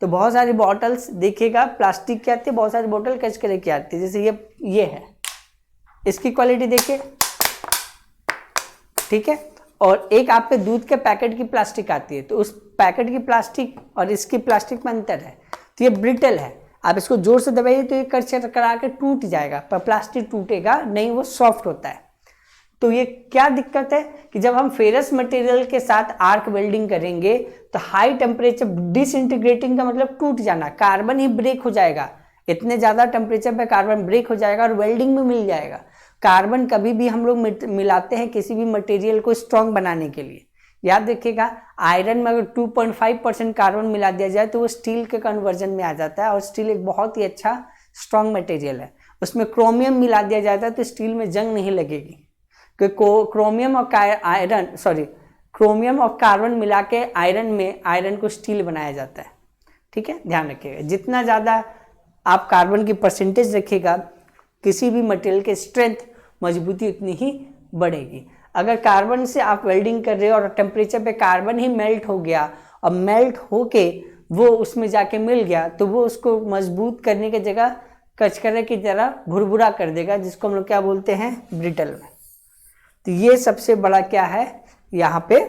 तो बहुत सारी बॉटल्स देखिएगा प्लास्टिक की आती है, बहुत सारी बोतल कचकरे की आती है। जैसे ये है, इसकी क्वालिटी देखिए, ठीक है। और एक आपके दूध के पैकेट की प्लास्टिक आती है, तो उस पैकेट की प्लास्टिक और इसकी प्लास्टिक में अंतर है, तो ये ब्रिटल है। आप इसको जोर से दबाइए तो ये कचकरा के टूट जाएगा, पर प्लास्टिक टूटेगा नहीं, वो सॉफ्ट होता है। तो ये क्या दिक्कत है कि जब हम फेरस मटेरियल के साथ आर्क वेल्डिंग करेंगे तो हाई टेम्परेचर, डिसइंटीग्रेटिंग का मतलब टूट जाना, कार्बन ही ब्रेक हो जाएगा। इतने ज़्यादा टेम्परेचर पे कार्बन ब्रेक हो जाएगा और वेल्डिंग में मिल जाएगा। कार्बन कभी भी हम लोग मिलाते हैं किसी भी मटेरियल को स्ट्रॉन्ग बनाने के लिए, याद रखिएगा, आयरन में अगर 2.5% कार्बन मिला दिया जाए तो वो स्टील के कन्वर्जन में आ जाता है, और स्टील एक बहुत ही अच्छा स्ट्रॉन्ग मटेरियल है। उसमें क्रोमियम मिला दिया जाता है तो स्टील में जंग नहीं लगेगी, क्योंकि क्रोमियम और कार्बन मिला के आयरन को स्टील बनाया जाता है। ठीक है, ध्यान रखिएगा, जितना ज़्यादा आप कार्बन की परसेंटेज रखिएगा किसी भी मटेरियल के स्ट्रेंथ, मजबूती उतनी ही बढ़ेगी। अगर कार्बन से आप वेल्डिंग कर रहे हो और टेम्परेचर पे कार्बन ही मेल्ट हो गया और मेल्ट होके वो उसमें जाके मिल गया, तो वो उसको मजबूत करने की जगह कचकरे की तरह भुरभुरा कर देगा, जिसको हम लोग क्या बोलते हैं, ब्रिटल में। तो ये सबसे बड़ा क्या है, यहाँ पे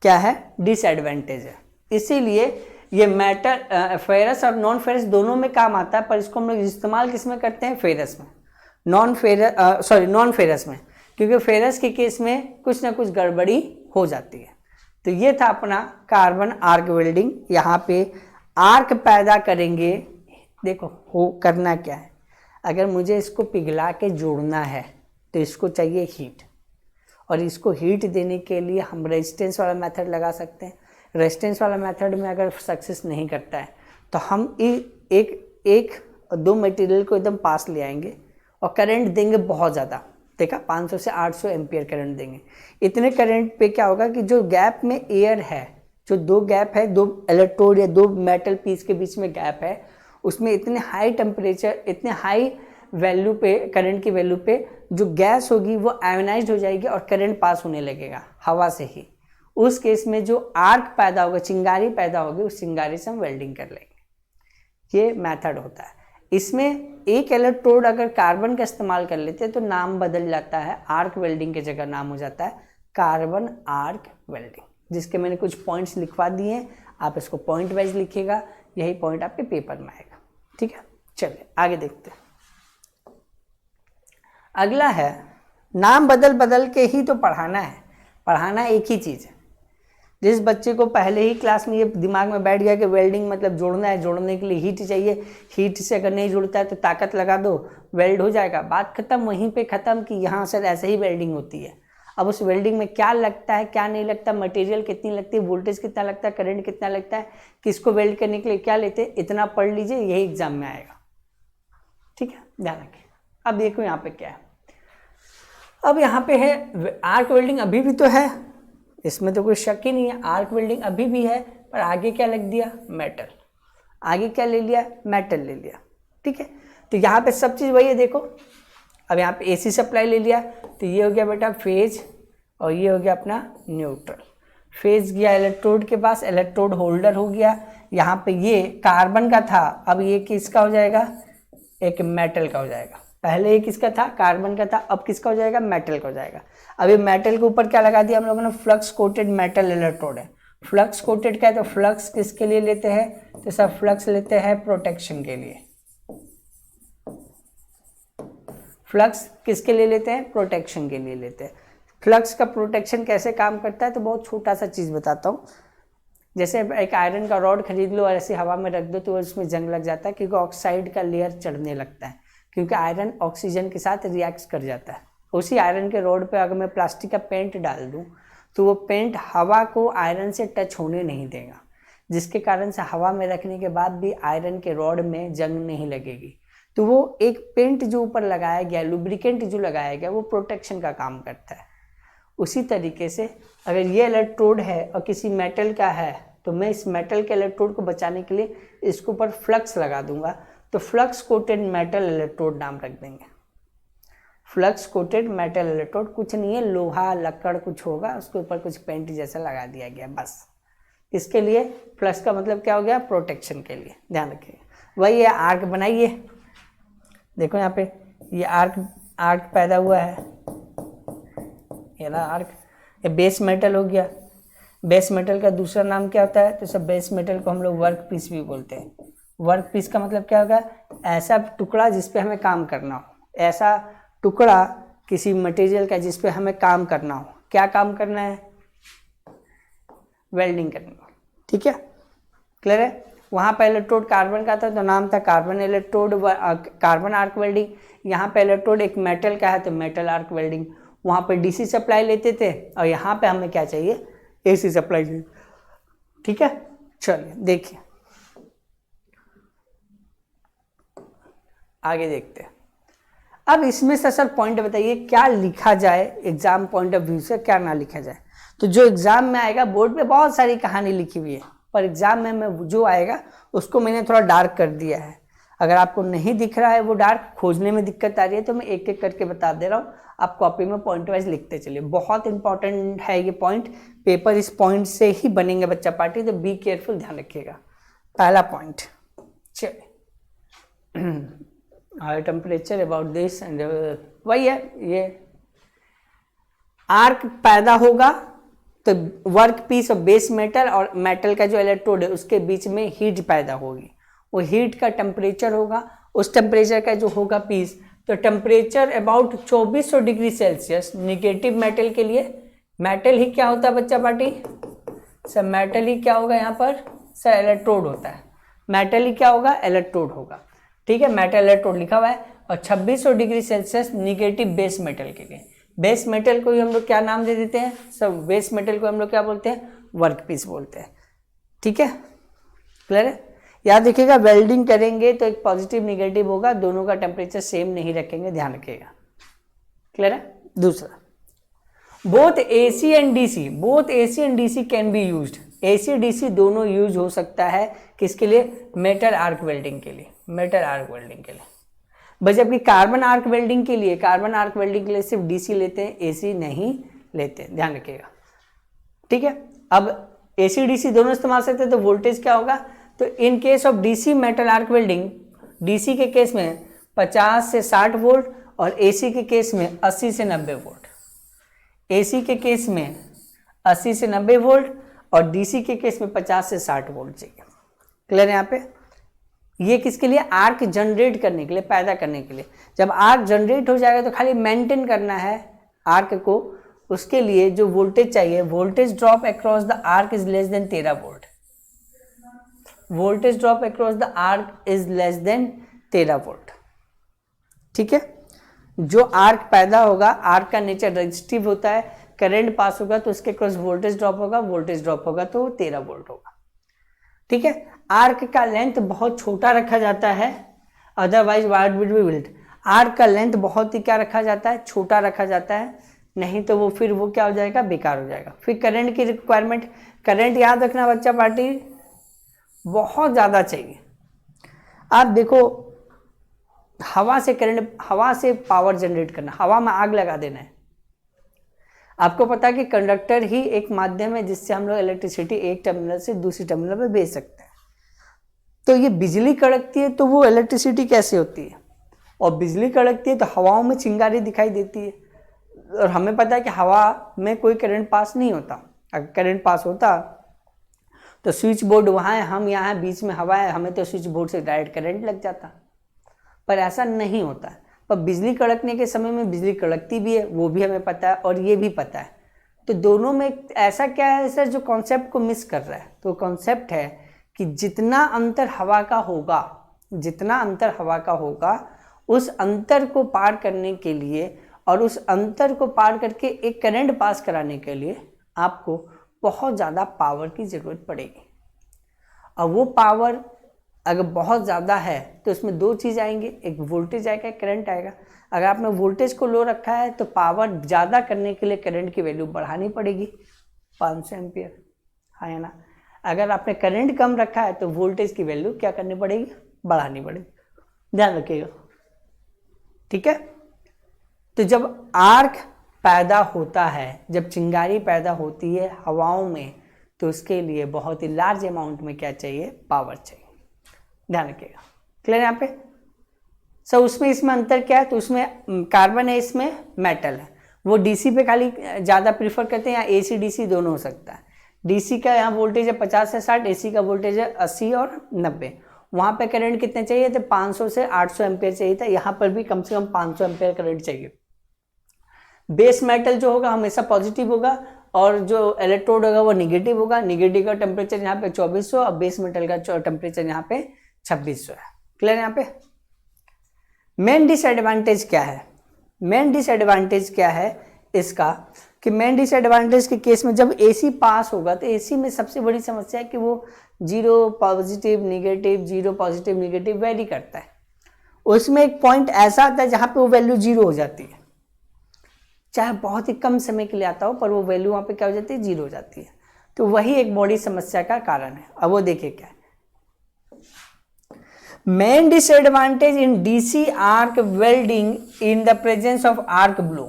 क्या है, डिसएडवांटेज है। इसीलिए ये मेटल फेरस और नॉन फेरस दोनों में काम आता है, पर इसको हम लोग इस्तेमाल किस में करते हैं, फेरस में, नॉन फेरस में, क्योंकि फेरस के केस में कुछ ना कुछ गड़बड़ी हो जाती है। तो ये था अपना कार्बन आर्क वेल्डिंग। यहाँ पे आर्क पैदा करेंगे, देखो हो करना क्या है, अगर मुझे इसको पिघला के जोड़ना है तो इसको चाहिए हीट, और इसको हीट देने के लिए हम रेजिस्टेंस वाला मेथड लगा सकते हैं। रेजिस्टेंस वाला मेथड में अगर सक्सेस नहीं करता है तो हम एक दो मटेरियल को एकदम पास ले आएंगे और करंट देंगे बहुत ज़्यादा, देखा 500 से 800 एम्पियर करंट देंगे। इतने करंट पे क्या होगा कि जो गैप में एयर है, जो दो गैप है, दो इलेक्ट्रोड या दो मेटल पीस के बीच में गैप है, उसमें इतने हाई टेम्परेचर, इतने हाई वैल्यू पे, करंट की वैल्यू पे जो गैस होगी वो आयोनाइज्ड हो जाएगी और करंट पास होने लगेगा हवा से ही। उस केस में जो आर्क पैदा होगा, चिंगारी पैदा होगी, उस चिंगारी से हम वेल्डिंग कर लेंगे। ये मेथड होता है। इसमें एक इलेक्ट्रोड अगर कार्बन का इस्तेमाल कर लेते हैं तो नाम बदल जाता है, आर्क वेल्डिंग की जगह नाम हो जाता है कार्बन आर्क वेल्डिंग, जिसके मैंने कुछ पॉइंट्स लिखवा दिए हैं, आप इसको पॉइंट वाइज लिखिएगा, यही पॉइंट आपके पेपर में आएगा। ठीक है, चलिए आगे देखते हैं। अगला है, नाम बदल बदल के ही तो पढ़ाना है, पढ़ाना एक ही चीज़ है। जिस बच्चे को पहले ही क्लास में ये दिमाग में बैठ गया कि वेल्डिंग मतलब जोड़ना है, जोड़ने के लिए हीट चाहिए, हीट से अगर नहीं जुड़ता है तो ताकत लगा दो, वेल्ड हो जाएगा, बात खत्म, वहीं पे ख़त्म कि यहाँ सर ऐसे ही वेल्डिंग होती है। अब उस वेल्डिंग में क्या लगता है, क्या नहीं लगता, मटेरियल कितनी लगती है, वोल्टेज कितना लगता है, करंट कितना लगता है, किसको वेल्ड करने के लिए क्या लेते हैं, इतना पढ़ लीजिए, यही एग्जाम में आएगा। ठीक है, ध्यान रखिए। अब देखो यहाँ पे क्या है, अब यहाँ पे है आर्क वेल्डिंग अभी भी तो है, इसमें तो कोई शक ही नहीं है, आर्क वेल्डिंग अभी भी है, पर आगे क्या लग दिया, मेटल, आगे क्या ले लिया, मेटल ले लिया। ठीक है, तो यहाँ पे सब चीज़ वही है, देखो अब यहाँ पे एसी सप्लाई ले लिया, तो ये हो गया बेटा फेज, और ये हो गया अपना न्यूट्रल। फेज गया इलेक्ट्रोड के पास, इलेक्ट्रोड होल्डर हो गया, यहाँ पे ये कार्बन का था, अब ये किसका हो जाएगा, एक मेटल का हो जाएगा। पहले ये किसका था, कार्बन का था, अब किसका हो जाएगा, मेटल का हो जाएगा। अब ये मेटल के ऊपर क्या लगा दिया हम लोगों ने, फ्लक्स कोटेड मेटल इलेक्ट्रोड है। फ्लक्स कोटेड क्या है, तो फ्लक्स किसके लिए लेते हैं, तो सब फ्लक्स लेते हैं प्रोटेक्शन के लिए। फ्लक्स किसके लिए लेते हैं, प्रोटेक्शन के लिए लेते हैं। फ्लक्स का प्रोटेक्शन कैसे काम करता है, तो बहुत छोटा सा चीज़ बताता हूँ। जैसे एक आयरन का रॉड खरीद लो और ऐसे हवा में रख दो तो उसमें जंग लग जाता है, क्योंकि ऑक्साइड का लेयर चढ़ने लगता है, क्योंकि आयरन ऑक्सीजन के साथ रिएक्ट कर जाता है। उसी आयरन के रॉड पे अगर मैं प्लास्टिक का पेंट डाल दूं तो वो पेंट हवा को आयरन से टच होने नहीं देगा, जिसके कारण से हवा में रखने के बाद भी आयरन के रॉड में जंग नहीं लगेगी। तो वो एक पेंट जो ऊपर लगाया गया, लुब्रिकेंट जो लगाया गया, वो प्रोटेक्शन का काम करता है। उसी तरीके से अगर ये इलेक्ट्रोड है और किसी मेटल का है तो मैं इस मेटल के इलेक्ट्रोड को बचाने के लिए इसके ऊपर फ्लक्स लगा दूंगा, तो फ्लक्स कोटेड मेटल इलेक्ट्रोड नाम रख देंगे। फ्लक्स कोटेड मेटल इलेक्ट्रोड कुछ नहीं है, लोहा लक्कड़ कुछ होगा, उसके ऊपर कुछ पेंट जैसा लगा दिया गया बस। इसके लिए फ्लक्स का मतलब क्या हो गया, प्रोटेक्शन के लिए, ध्यान रखिएगा। वही है आर्क बनाइए, देखो यहाँ पे ये आर्क पैदा हुआ है, ये ना आर्क, ये बेस मेटल हो गया। बेस मेटल का दूसरा नाम क्या होता है, तो सब बेस मेटल को हम लोग वर्क पीस भी बोलते हैं। वर्क पीस का मतलब क्या होगा, ऐसा टुकड़ा जिस पे हमें काम करना हो, ऐसा टुकड़ा किसी मटेरियल का जिस पे हमें काम करना हो। क्या काम करना है, वेल्डिंग करनी है, ठीक है, क्लियर है। वहाँ पे इलेक्ट्रोड कार्बन का था तो नाम था carbon electrode, carbon arc welding. यहाँ पे इलेक्ट्रोड एक मेटल का है तो मेटल आर्क वेल्डिंग। वहाँ पे डीसी सप्लाई लेते थे और यहाँ पे हमें क्या चाहिए, एसी सप्लाई चाहिए, ठीक है। चलिए देखिए आगे देखते हैं। अब इसमें से सर पॉइंट बताइए क्या लिखा जाए एग्जाम पॉइंट ऑफ व्यू से, क्या ना लिखा जाए। तो जो एग्जाम में आएगा, बोर्ड पे बहुत सारी कहानी लिखी हुई है, पर एग्जाम में जो आएगा उसको मैंने थोड़ा डार्क कर दिया है। अगर आपको नहीं दिख रहा है वो डार्क, खोजने में दिक्कत आ रही है, तो मैं एक एक करके बता दे रहा हूँ, आप कॉपी में पॉइंट वाइज लिखते चलिए। बहुत इंपॉर्टेंट है ये पॉइंट, पेपर इस पॉइंट से ही बनेंगे बच्चा पार्टी, तो बी केयरफुल, ध्यान रखिएगा। पहला पॉइंट, चलिए high temperature about this and वही है, ये आर्क पैदा होगा तो वर्क पीस और बेस मेटल और मेटल का जो इलेक्ट्रोड है उसके बीच में हीट पैदा होगी। वो हीट का टेम्परेचर होगा, उस टेम्परेचर का जो होगा पीस, तो temperature about 2400 degree Celsius negative metal के लिए। मेटल ही क्या होता है बच्चा पार्टी, सर मेटल ही क्या होगा यहाँ पर, सर इलेक्ट्रोड होता है। मेटल ही क्या होगा, इलेक्ट्रोड होगा, ठीक है, मेटल इलेक्ट्रोड लिखा हुआ है। और 2600 degree Celsius negative base metal के लिए। बेस मेटल को ही हम लोग क्या नाम दे देते हैं, सब बेस मेटल को हम लोग क्या बोलते हैं, वर्क पीस बोलते हैं, ठीक है, क्लियर है। याद रखिएगा वेल्डिंग करेंगे तो एक पॉजिटिव निगेटिव होगा, दोनों का टेम्परेचर सेम नहीं रखेंगे, ध्यान रखिएगा, क्लियर है। दूसरा, both AC and DC can be used. AC DC दोनों यूज हो सकता है, किसके लिए, मेटल आर्क वेल्डिंग के लिए, मेटल आर्क वेल्डिंग के लिए। बस जबकि कार्बन आर्क वेल्डिंग के लिए सिर्फ डीसी लेते हैं, एसी नहीं लेते, ध्यान रखिएगा, ठीक है। अब एसी डीसी दोनों इस्तेमाल सकते हैं, तो वोल्टेज क्या होगा, तो इन case of DC metal arc welding, DC के केस में 50 से 60 वोल्ट और एसी के केस में 80 से 90 वोल्ट। एसी के केस में 80 से 90 वोल्ट और डीसी के केस में 50 से 60 वोल्ट चाहिए, क्लियर है यहाँ पे। ये किसके लिए, आर्क जनरेट करने के लिए, पैदा करने के लिए। जब आर्क जनरेट हो जाएगा तो खाली मेंटेन करना है आर्क को, उसके लिए जो वोल्टेज चाहिए, voltage drop across the arc is less than 13 volt. Voltage drop across the arc is less than 13 volt, ठीक है। जो आर्क पैदा होगा, आर्क का नेचर रेजिस्टिव होता है, करंट पास होगा तो उसके क्रॉस वोल्टेज ड्रॉप होगा, वोल्टेज ड्रॉप होगा तो 13 वोल्ट होगा, ठीक है। आर्क का लेंथ बहुत छोटा रखा जाता है, otherwise what will be built. Arc का लेंथ बहुत ही क्या रखा जाता है, छोटा रखा जाता है, नहीं तो वो फिर वो क्या हो जाएगा, बेकार हो जाएगा। फिर करंट की रिक्वायरमेंट, करंट याद रखना बच्चा पार्टी बहुत ज़्यादा चाहिए। आप देखो हवा से करंट, हवा से पावर जनरेट करना, हवा में आग लगा देना है। आपको पता है कि कंडक्टर ही एक माध्यम है जिससे हम लोग इलेक्ट्रिसिटी एक टर्मिनल से दूसरी टर्मिनल पर भेज सकते हैं। तो ये बिजली कड़कती है तो वो इलेक्ट्रिसिटी कैसे होती है, और बिजली कड़कती है तो हवाओं में चिंगारी दिखाई देती है, और हमें पता है कि हवा में कोई करंट पास नहीं होता। अगर करंट पास होता तो स्विच बोर्ड वहाँ है, हम यहाँ बीच में हवा है, हमें तो स्विच बोर्ड से डायरेक्ट करंट लग जाता, पर ऐसा नहीं होता है। पर बिजली कड़कने के समय में बिजली कड़कती भी है, वो भी हमें पता है और ये भी पता है। तो दोनों में ऐसा क्या है सर जो कॉन्सेप्ट को मिस कर रहा है, तो कॉन्सेप्ट है कि जितना अंतर हवा का होगा, जितना अंतर हवा का होगा, उस अंतर को पार करने के लिए और उस अंतर को पार करके एक करंट पास कराने के लिए आपको बहुत ज़्यादा पावर की ज़रूरत पड़ेगी। और वो पावर अगर बहुत ज़्यादा है तो इसमें दो चीज़ आएंगे, एक वोल्टेज आएगा, एक करंट आएगा। अगर आपने वोल्टेज को लो रखा है तो पावर ज़्यादा करने के लिए करंट की वैल्यू बढ़ानी पड़ेगी 500 एम्पियर, है ना। अगर आपने करंट कम रखा है तो वोल्टेज की वैल्यू क्या करनी पड़ेगी, बढ़ानी पड़ेगी, ध्यान रखिएगा, ठीक है। तो जब आर्क पैदा होता है, जब चिंगारी पैदा होती है हवाओं में, तो उसके लिए बहुत ही लार्ज अमाउंट में क्या चाहिए, पावर चाहिए, ध्यान रखिएगा। क्लियर यहाँ पे। सो उसमें इसमें अंतर क्या है, तो उसमें कार्बन है, इसमें मेटल है। वो डीसी पे खाली ज़्यादा प्रीफर करते हैं, या एसी डीसी दोनों हो सकता है। डीसी का यहाँ वोल्टेज है 50 से 60, एसी का वोल्टेज है 80 और 90। वहाँ पे करंट कितने चाहिए थे, 500 से 800 एम्पेयर चाहिए था, यहाँ पर भी कम से कम 500 एम्पेयर करंट चाहिए। बेस मेटल जो होगा हमेशा पॉजिटिव होगा, और जो इलेक्ट्रोड होगा वो निगेटिव होगा। निगेटिव का टेम्परेचर यहाँ पे 2400 और बेस मेटल का टेम्परेचर यहाँ पे 2600 है। क्लियर यहाँ पे। मेन डिसएडवांटेज क्या है, मेन डिसएडवांटेज क्या है इसका, कि मेन डिसएडवांटेज के केस में जब एसी पास होगा तो एसी में सबसे बड़ी समस्या है कि वो 0 positive negative 0 positive negative very करता है। उसमें एक पॉइंट ऐसा आता है जहाँ पे वो वैल्यू 0 हो जाती है, चाहे बहुत ही कम समय के लिए आता हो, पर वो वैल्यू वहाँ पे क्या हो जाती है, 0 हो जाती है। तो वही एक बड़ी समस्या का कारण है। अब वो देखिए क्या है, main disadvantage in DC arc welding in the presence of arc blow,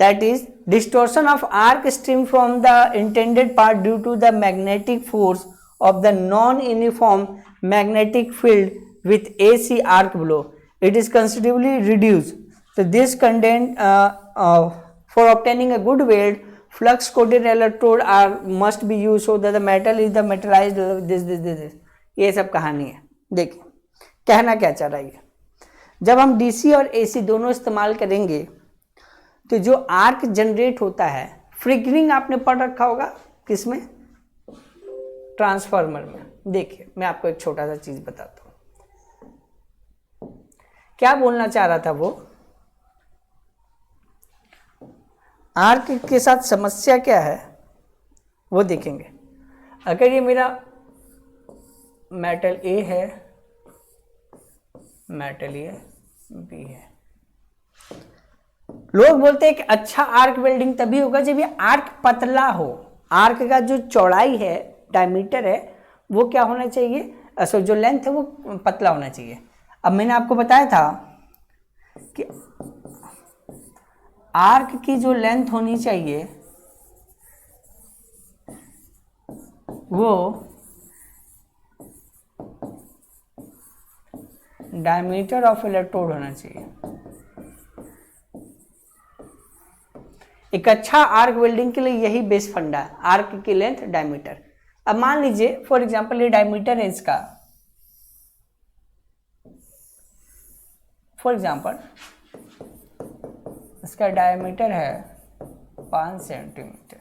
that is distortion of arc stream from the intended path due to the magnetic force of the non-uniform magnetic field with AC arc blow. It is considerably reduced. So this content for obtaining a good weld, flux coated electrode are must be used so that the metal is the metallized this. ये सब कहानी है। देखिए कहना क्या चाह रहा है, जब हम डीसी और एसी दोनों इस्तेमाल करेंगे तो जो आर्क जनरेट होता है, फ्लिकरिंग आपने पढ़ रखा होगा किसमें, ट्रांसफार्मर में। देखिए मैं आपको एक छोटा सा चीज बताता हूं, क्या बोलना चाह रहा था वो, आर्क के साथ समस्या क्या है वो देखेंगे। अगर ये मेरा मेटल ए है, मेटल ए बी है, लोग बोलते हैं कि अच्छा आर्क वेल्डिंग तभी होगा जब ये आर्क पतला हो। आर्क का जो चौड़ाई है, डायमीटर है, वो क्या होना चाहिए, सो जो लेंथ है वो पतला होना चाहिए। अब मैंने आपको बताया था कि आर्क की जो लेंथ होनी चाहिए वो डायमीटर ऑफ इलेक्ट्रोड होना चाहिए। एक अच्छा आर्क वेल्डिंग के लिए यही बेस फंडा है, आर्क की लेंथ डायमीटर। अब मान लीजिए फॉर एग्जांपल ये डायमीटर है इसका, फॉर एग्जांपल इसका डायमीटर है 5 सेंटीमीटर,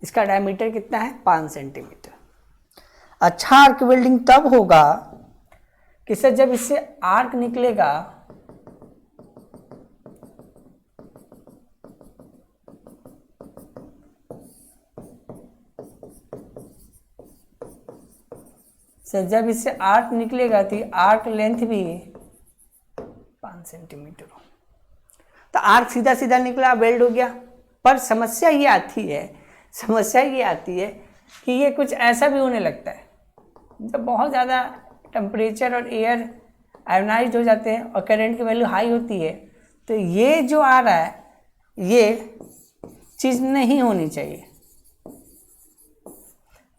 इसका डायमीटर कितना है, 5 सेंटीमीटर। अच्छा आर्क वेल्डिंग तब होगा कि सर जब इससे आर्क निकलेगा सर जब इससे आर्क निकलेगा तो आर्क लेंथ भी 5 सेंटीमीटर हो, तो आर्क सीधा सीधा निकला, वेल्ड हो गया। पर समस्या ये आती है, समस्या ये आती है कि ये कुछ ऐसा भी होने लगता है जब बहुत ज़्यादा टेम्परेचर और एयर आयोनाइज्ड हो जाते हैं और करंट की वैल्यू हाई होती है, तो ये जो आ रहा है ये चीज़ नहीं होनी चाहिए,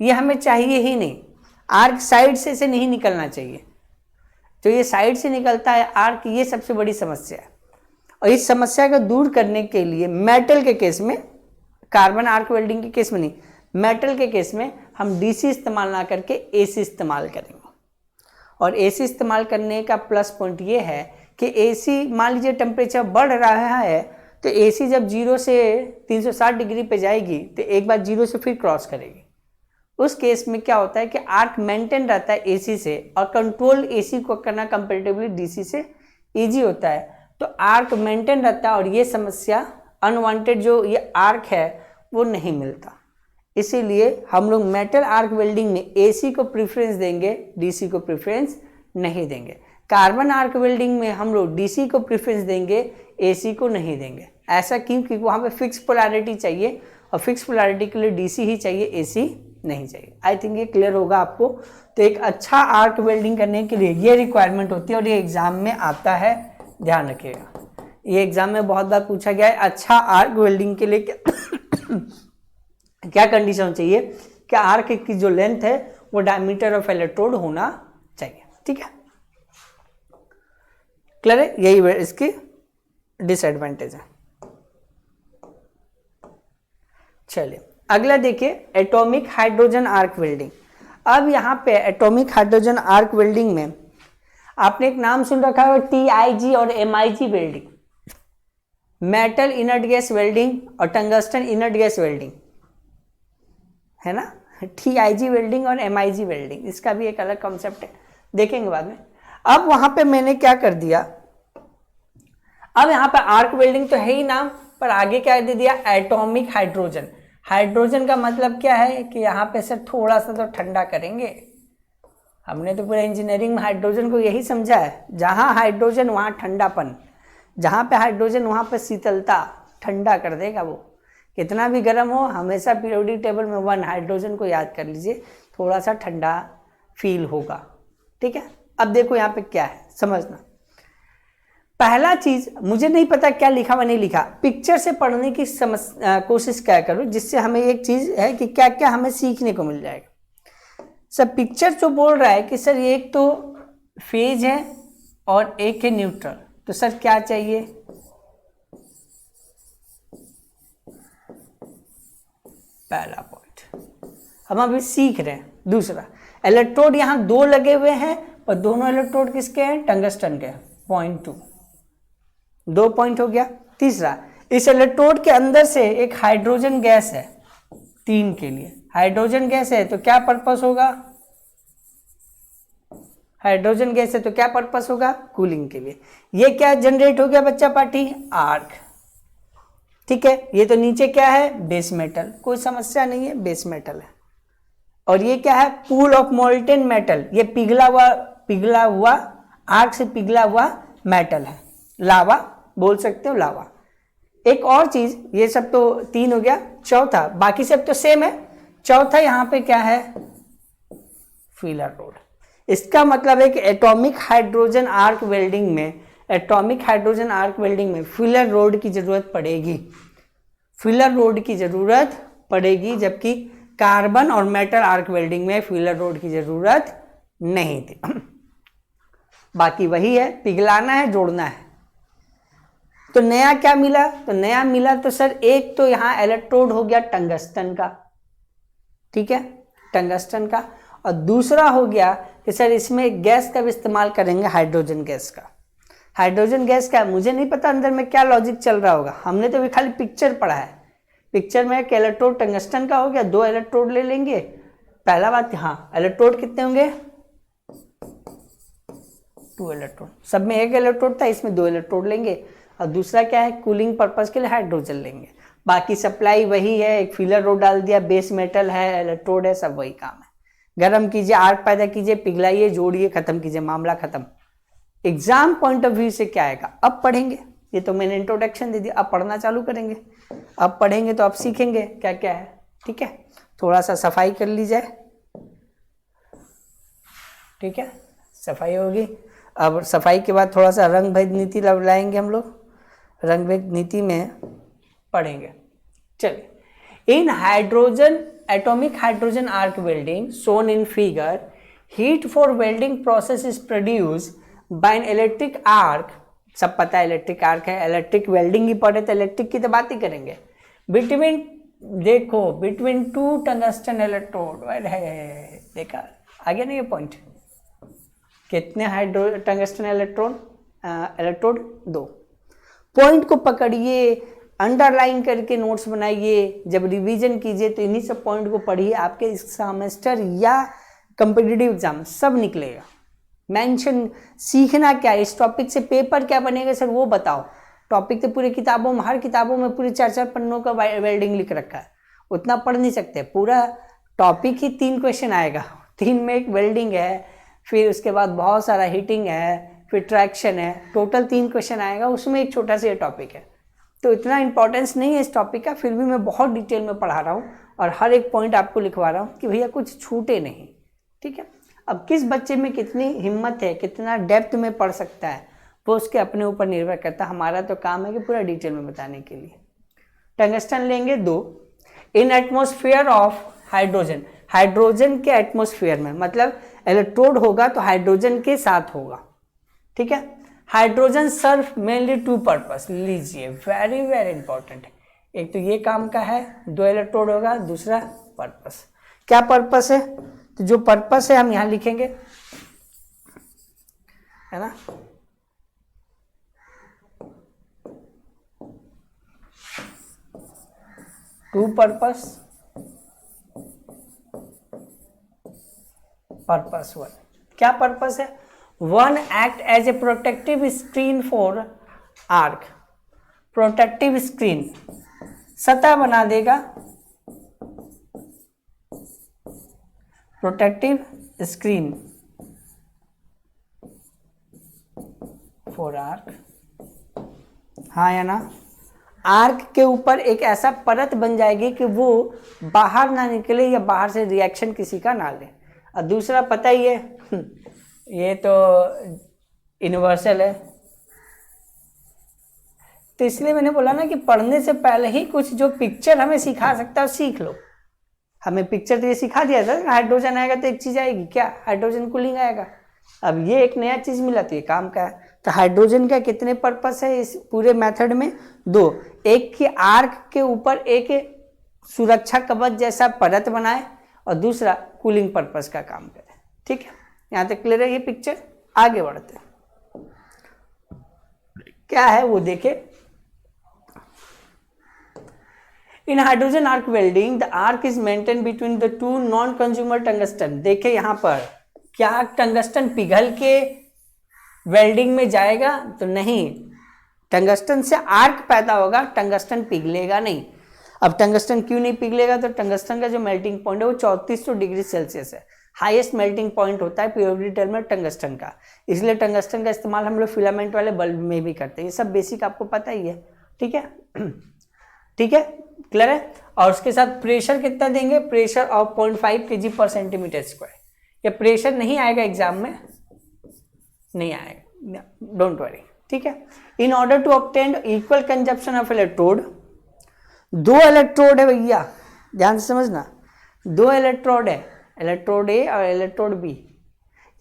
ये हमें चाहिए ही नहीं। आर्क साइड से इसे नहीं निकलना चाहिए, तो ये साइड से निकलता है आर्क, ये सबसे बड़ी समस्या है। और इस समस्या को दूर करने के लिए मेटल के केस में, कार्बन आर्क वेल्डिंग के केस में नहीं, मेटल के केस में हम डीसी इस्तेमाल ना करके एसी इस्तेमाल करेंगे। और एसी इस्तेमाल करने का प्लस पॉइंट ये है कि एसी, मान लीजिए टेम्परेचर बढ़ रहा है तो एसी जब 0 से 360 डिग्री पे जाएगी तो एक बार 0 से फिर क्रॉस करेगी। उस केस में क्या होता है कि आर्क मेंटेन रहता है एसी से, और कंट्रोल एसी को करना कंपैरेटिवली डीसी से इजी होता है, तो आर्क मेंटेन रहता है और ये समस्या अनवांटेड जो ये आर्क है वो नहीं मिलता। इसीलिए हम लोग मेटल आर्क वेल्डिंग में एसी को प्रेफरेंस देंगे, डीसी को प्रेफरेंस नहीं देंगे। कार्बन आर्क वेल्डिंग में हम लोग डीसी को प्रेफरेंस देंगे, एसी को नहीं देंगे। ऐसा क्यों? क्योंकि वहाँ पे फिक्स पोलैरिटी चाहिए और फिक्स पोलैरिटी के लिए डीसी ही चाहिए, एसी नहीं चाहिए। आई थिंक ये क्लियर होगा आपको। तो एक अच्छा आर्क वेल्डिंग करने के लिए ये रिक्वायरमेंट होती है और ये एग्जाम में आता है, ध्यान रखिएगा। ये एग्जाम में बहुत बार पूछा गया है, अच्छा आर्क वेल्डिंग के लिए क्या कंडीशन चाहिए कि आर्क की जो लेंथ है वो डायमीटर ऑफ इलेक्ट्रोड होना चाहिए। ठीक है, क्लियर है? यही इसकी डिसएडवांटेज है। चलिए अगला देखिए, एटॉमिक हाइड्रोजन आर्क वेल्डिंग। अब यहाँ पे एटॉमिक हाइड्रोजन आर्क वेल्डिंग में आपने एक नाम सुन रखा है TIG और MIG welding, metal inert gas welding और टंगस्टन इनर्ट गैस वेल्डिंग, है ना। TIG वेल्डिंग और MIG वेल्डिंग, इसका भी एक अलग कॉन्सेप्ट है, देखेंगे बाद में। अब वहां पे मैंने क्या कर दिया, अब यहाँ पे आर्क वेल्डिंग तो है ही नाम, पर आगे क्या दे दिया, एटॉमिक हाइड्रोजन। हाइड्रोजन का मतलब क्या है कि यहाँ पे सर थोड़ा सा तो ठंडा करेंगे। हमने तो पूरा इंजीनियरिंग में हाइड्रोजन को यही समझा है, जहाँ हाइड्रोजन वहाँ ठंडापन, जहाँ पे हाइड्रोजन वहाँ पे शीतलता, ठंडा कर देगा वो। कितना भी गर्म हो, हमेशा पीरियोडिक टेबल में 1 हाइड्रोजन को याद कर लीजिए, थोड़ा सा ठंडा फील होगा। ठीक है, अब देखो यहाँ पे क्या है, समझना। पहला चीज, मुझे नहीं पता क्या लिखा व नहीं लिखा, पिक्चर से पढ़ने की कोशिश क्या करूँ, जिससे हमें एक चीज है कि क्या क्या हमें सीखने को मिल जाएगा। सर पिक्चर जो बोल रहा है कि सर एक तो फेज है और एक है न्यूट्रल, तो सर क्या चाहिए, पहला पॉइंट हम अभी सीख रहे हैं। दूसरा, इलेक्ट्रोड यहाँ 2 लगे हुए हैं और दोनों इलेक्ट्रोड किसके हैं, टंगस्टन के, 0.2, 2 पॉइंट हो गया। तीसरा, इस इलेक्ट्रोड के अंदर से एक हाइड्रोजन गैस है 3 के लिए, हाइड्रोजन गैस है तो क्या पर्पस होगा, हाइड्रोजन गैस है तो क्या पर्पस होगा, कूलिंग के लिए। ये क्या जनरेट हो गया बच्चा पार्टी, आर्क। ठीक है, ये तो नीचे क्या है, बेस मेटल, कोई समस्या नहीं है, बेस मेटल है। और ये क्या है, पूल ऑफ मोल्टेन मेटल, ये पिघला हुआ आर्क से पिघला हुआ मेटल है, लावा बोल सकते हो, लावा। एक और चीज, ये सब तो 3 हो गया, चौथा, बाकी सब तो सेम है। चौथा यहाँ पे क्या है, फीलर रोड। इसका मतलब है कि एटॉमिक हाइड्रोजन आर्क वेल्डिंग में, एटॉमिक हाइड्रोजन आर्क वेल्डिंग में फिलर रोड की जरूरत पड़ेगी, फिलर रोड की जरूरत पड़ेगी, जबकि कार्बन और मेटल आर्क वेल्डिंग में फिलर रोड की जरूरत नहीं थी। बाकी वही है, पिघलाना है, जोड़ना है। तो नया क्या मिला, तो नया मिला तो सर एक तो यहाँ इलेक्ट्रोड हो गया टंगस्टन का, ठीक है, टंगस्टन का, और दूसरा हो गया कि सर इसमें गैस का भी इस्तेमाल करेंगे, हाइड्रोजन गैस का। हाइड्रोजन गैस का मुझे नहीं पता अंदर में क्या लॉजिक चल रहा होगा, हमने तो भी खाली पिक्चर पढ़ा है। पिक्चर में एक इलेक्ट्रोड टंगस्टन का हो गया, 2 इलेक्ट्रोड ले लेंगे। पहला बात, हाँ इलेक्ट्रोड कितने होंगे, 2 इलेक्ट्रोड, सब में 1 इलेक्ट्रोड था, इसमें 2 इलेक्ट्रोड लेंगे। और दूसरा क्या है, कूलिंग पर्पस के लिए हाइड्रोजन लेंगे। बाकी सप्लाई वही है, एक फिलर रोड डाल दिया, बेस मेटल है, इलेक्ट्रोड है, सब वही काम है। गर्म कीजिए, आर्क पैदा कीजिए, पिघलाइए, जोड़िए, खत्म कीजिए, मामला खत्म। एग्जाम पॉइंट ऑफ व्यू से क्या आएगा, अब पढ़ेंगे। ये तो मैंने इंट्रोडक्शन दे दिया, अब पढ़ना चालू करेंगे। अब पढ़ेंगे तो अब सीखेंगे क्या क्या है। ठीक है, थोड़ा सा सफाई कर ली जाए। ठीक है, सफाई होगी। अब सफाई के बाद थोड़ा सा रंग भेद नीति लाएंगे हम लोग, रंग भेद नीति में पढ़ेंगे। चलिए, in hydrogen atomic hydrogen arc welding shown in figure, heat for welding process is produced by an electric arc। सब पता है इलेक्ट्रिक आर्क है, इलेक्ट्रिक वेल्डिंग ही पढ़े तो इलेक्ट्रिक की तो बात ही करेंगे। बिटवीन, देखो, बिटवीन 2 टंगस्टन इलेक्ट्रोड, देखा आ गया ना ये पॉइंट। कितने टंगस्टन इलेक्ट्रोड 2। पॉइंट को पकड़िए, अंडरलाइन करके नोट्स बनाइए, जब रिवीजन कीजिए तो इन्हीं सब पॉइंट को पढ़िए, आपके सेमेस्टर या कॉम्पिटिटिव एग्जाम सब निकलेगा। मेंशन, सीखना क्या है, इस टॉपिक से पेपर क्या बनेगा सर वो बताओ। टॉपिक तो पूरी किताबों में, हर किताबों में पूरी 4-4 पन्नों का वेल्डिंग लिख रखा है, उतना पढ़ नहीं सकते। पूरा टॉपिक ही 3 क्वेश्चन आएगा, 3 में एक वेल्डिंग है, फिर उसके बाद बहुत सारा हीटिंग है, फिर ट्रैक्शन है, टोटल 3 क्वेश्चन आएगा, उसमें एक छोटा सा ये टॉपिक है। तो इतना इंपॉर्टेंस नहीं है इस टॉपिक का, फिर भी मैं बहुत डिटेल में पढ़ा रहा हूँ और हर एक पॉइंट आपको लिखवा रहा हूँ कि भैया कुछ छूटे नहीं, ठीक है। अब किस बच्चे में कितनी हिम्मत है, कितना डेप्थ में पढ़ सकता है, वो उसके अपने ऊपर निर्भर करता है। हमारा तो काम है कि पूरा डिटेल में बताने के लिए। टंगस्टन लेंगे 2। इन एटमॉस्फेयर ऑफ हाइड्रोजन, हाइड्रोजन के एटमॉस्फेयर में, मतलब इलेक्ट्रोड होगा तो हाइड्रोजन के साथ होगा, ठीक है। हाइड्रोजन सर्व मेनली 2 पर्पस, लीजिए वेरी वेरी इंपॉर्टेंट। एक तो ये काम का है, 2 इलेक्ट्रोड होगा, दूसरा पर्पस। क्या पर्पस है? तो जो पर्पस है हम यहां लिखेंगे, है ना। Two purpose, purpose 1। क्या पर्पस है? 1 act as a protective screen for arc, protective screen, सतह बना देगा, प्रोटेक्टिव स्क्रीन फॉर आर्क, हाँ या ना। आर्क के ऊपर एक ऐसा परत बन जाएगी कि वो बाहर ना निकले या बाहर से रिएक्शन किसी का ना ले। और दूसरा पता ही है ये तो यूनिवर्सल है, तो इसलिए मैंने बोला ना कि पढ़ने से पहले ही कुछ जो पिक्चर हमें सिखा सकता है सीख लो। हमें पिक्चर तो ये सिखा दिया था, हाइड्रोजन आएगा तो एक चीज आएगी, क्या? हाइड्रोजन कूलिंग आएगा। अब ये एक नया चीज मिला तो ये काम का है। तो हाइड्रोजन का कितने पर्पस है इस पूरे मेथड में? 2। एक कि आर्क के ऊपर एक सुरक्षा कवच जैसा परत बनाए और दूसरा कूलिंग पर्पस का काम करे, ठीक है। यहाँ तक क्लियर है ये पिक्चर? आगे बढ़ते क्या है वो देखे। In hydrogen arc welding the arc is maintain between the 2 non consumer tungsten. देखे यहाँ पर, क्या टंगस्टन पिघल के वेल्डिंग में जाएगा? तो नहीं, टंगस्टन से आर्क पैदा होगा, टंगस्टन पिघलेगा नहीं। अब टंगस्टन क्यों नहीं पिघलेगा? तो टंगस्टन का जो मेल्टिंग पॉइंट है वो 3400 डिग्री सेल्सियस है, हाईएस्ट मेल्टिंग पॉइंट होता है प्योरिटी में टंगस्टन का, इसलिए टंगस्टन का इस्तेमाल हम लोग फिलामेंट वाले बल्ब में भी करते हैं। ये सब बेसिक आपको पता ही है, ठीक है। ठीक है, क्लियर है। और उसके साथ प्रेशर कितना देंगे? प्रेशर ऑफ 0.5 kg पर सेंटीमीटर स्क्वायर। ये प्रेशर नहीं आएगा एग्जाम में, नहीं आएगा, डोंट वरी, ठीक है। In order to obtain equal consumption of electrode, 2 electrode है भैया, ध्यान से समझना, 2 इलेक्ट्रोड है, इलेक्ट्रोड ए और इलेक्ट्रोड बी।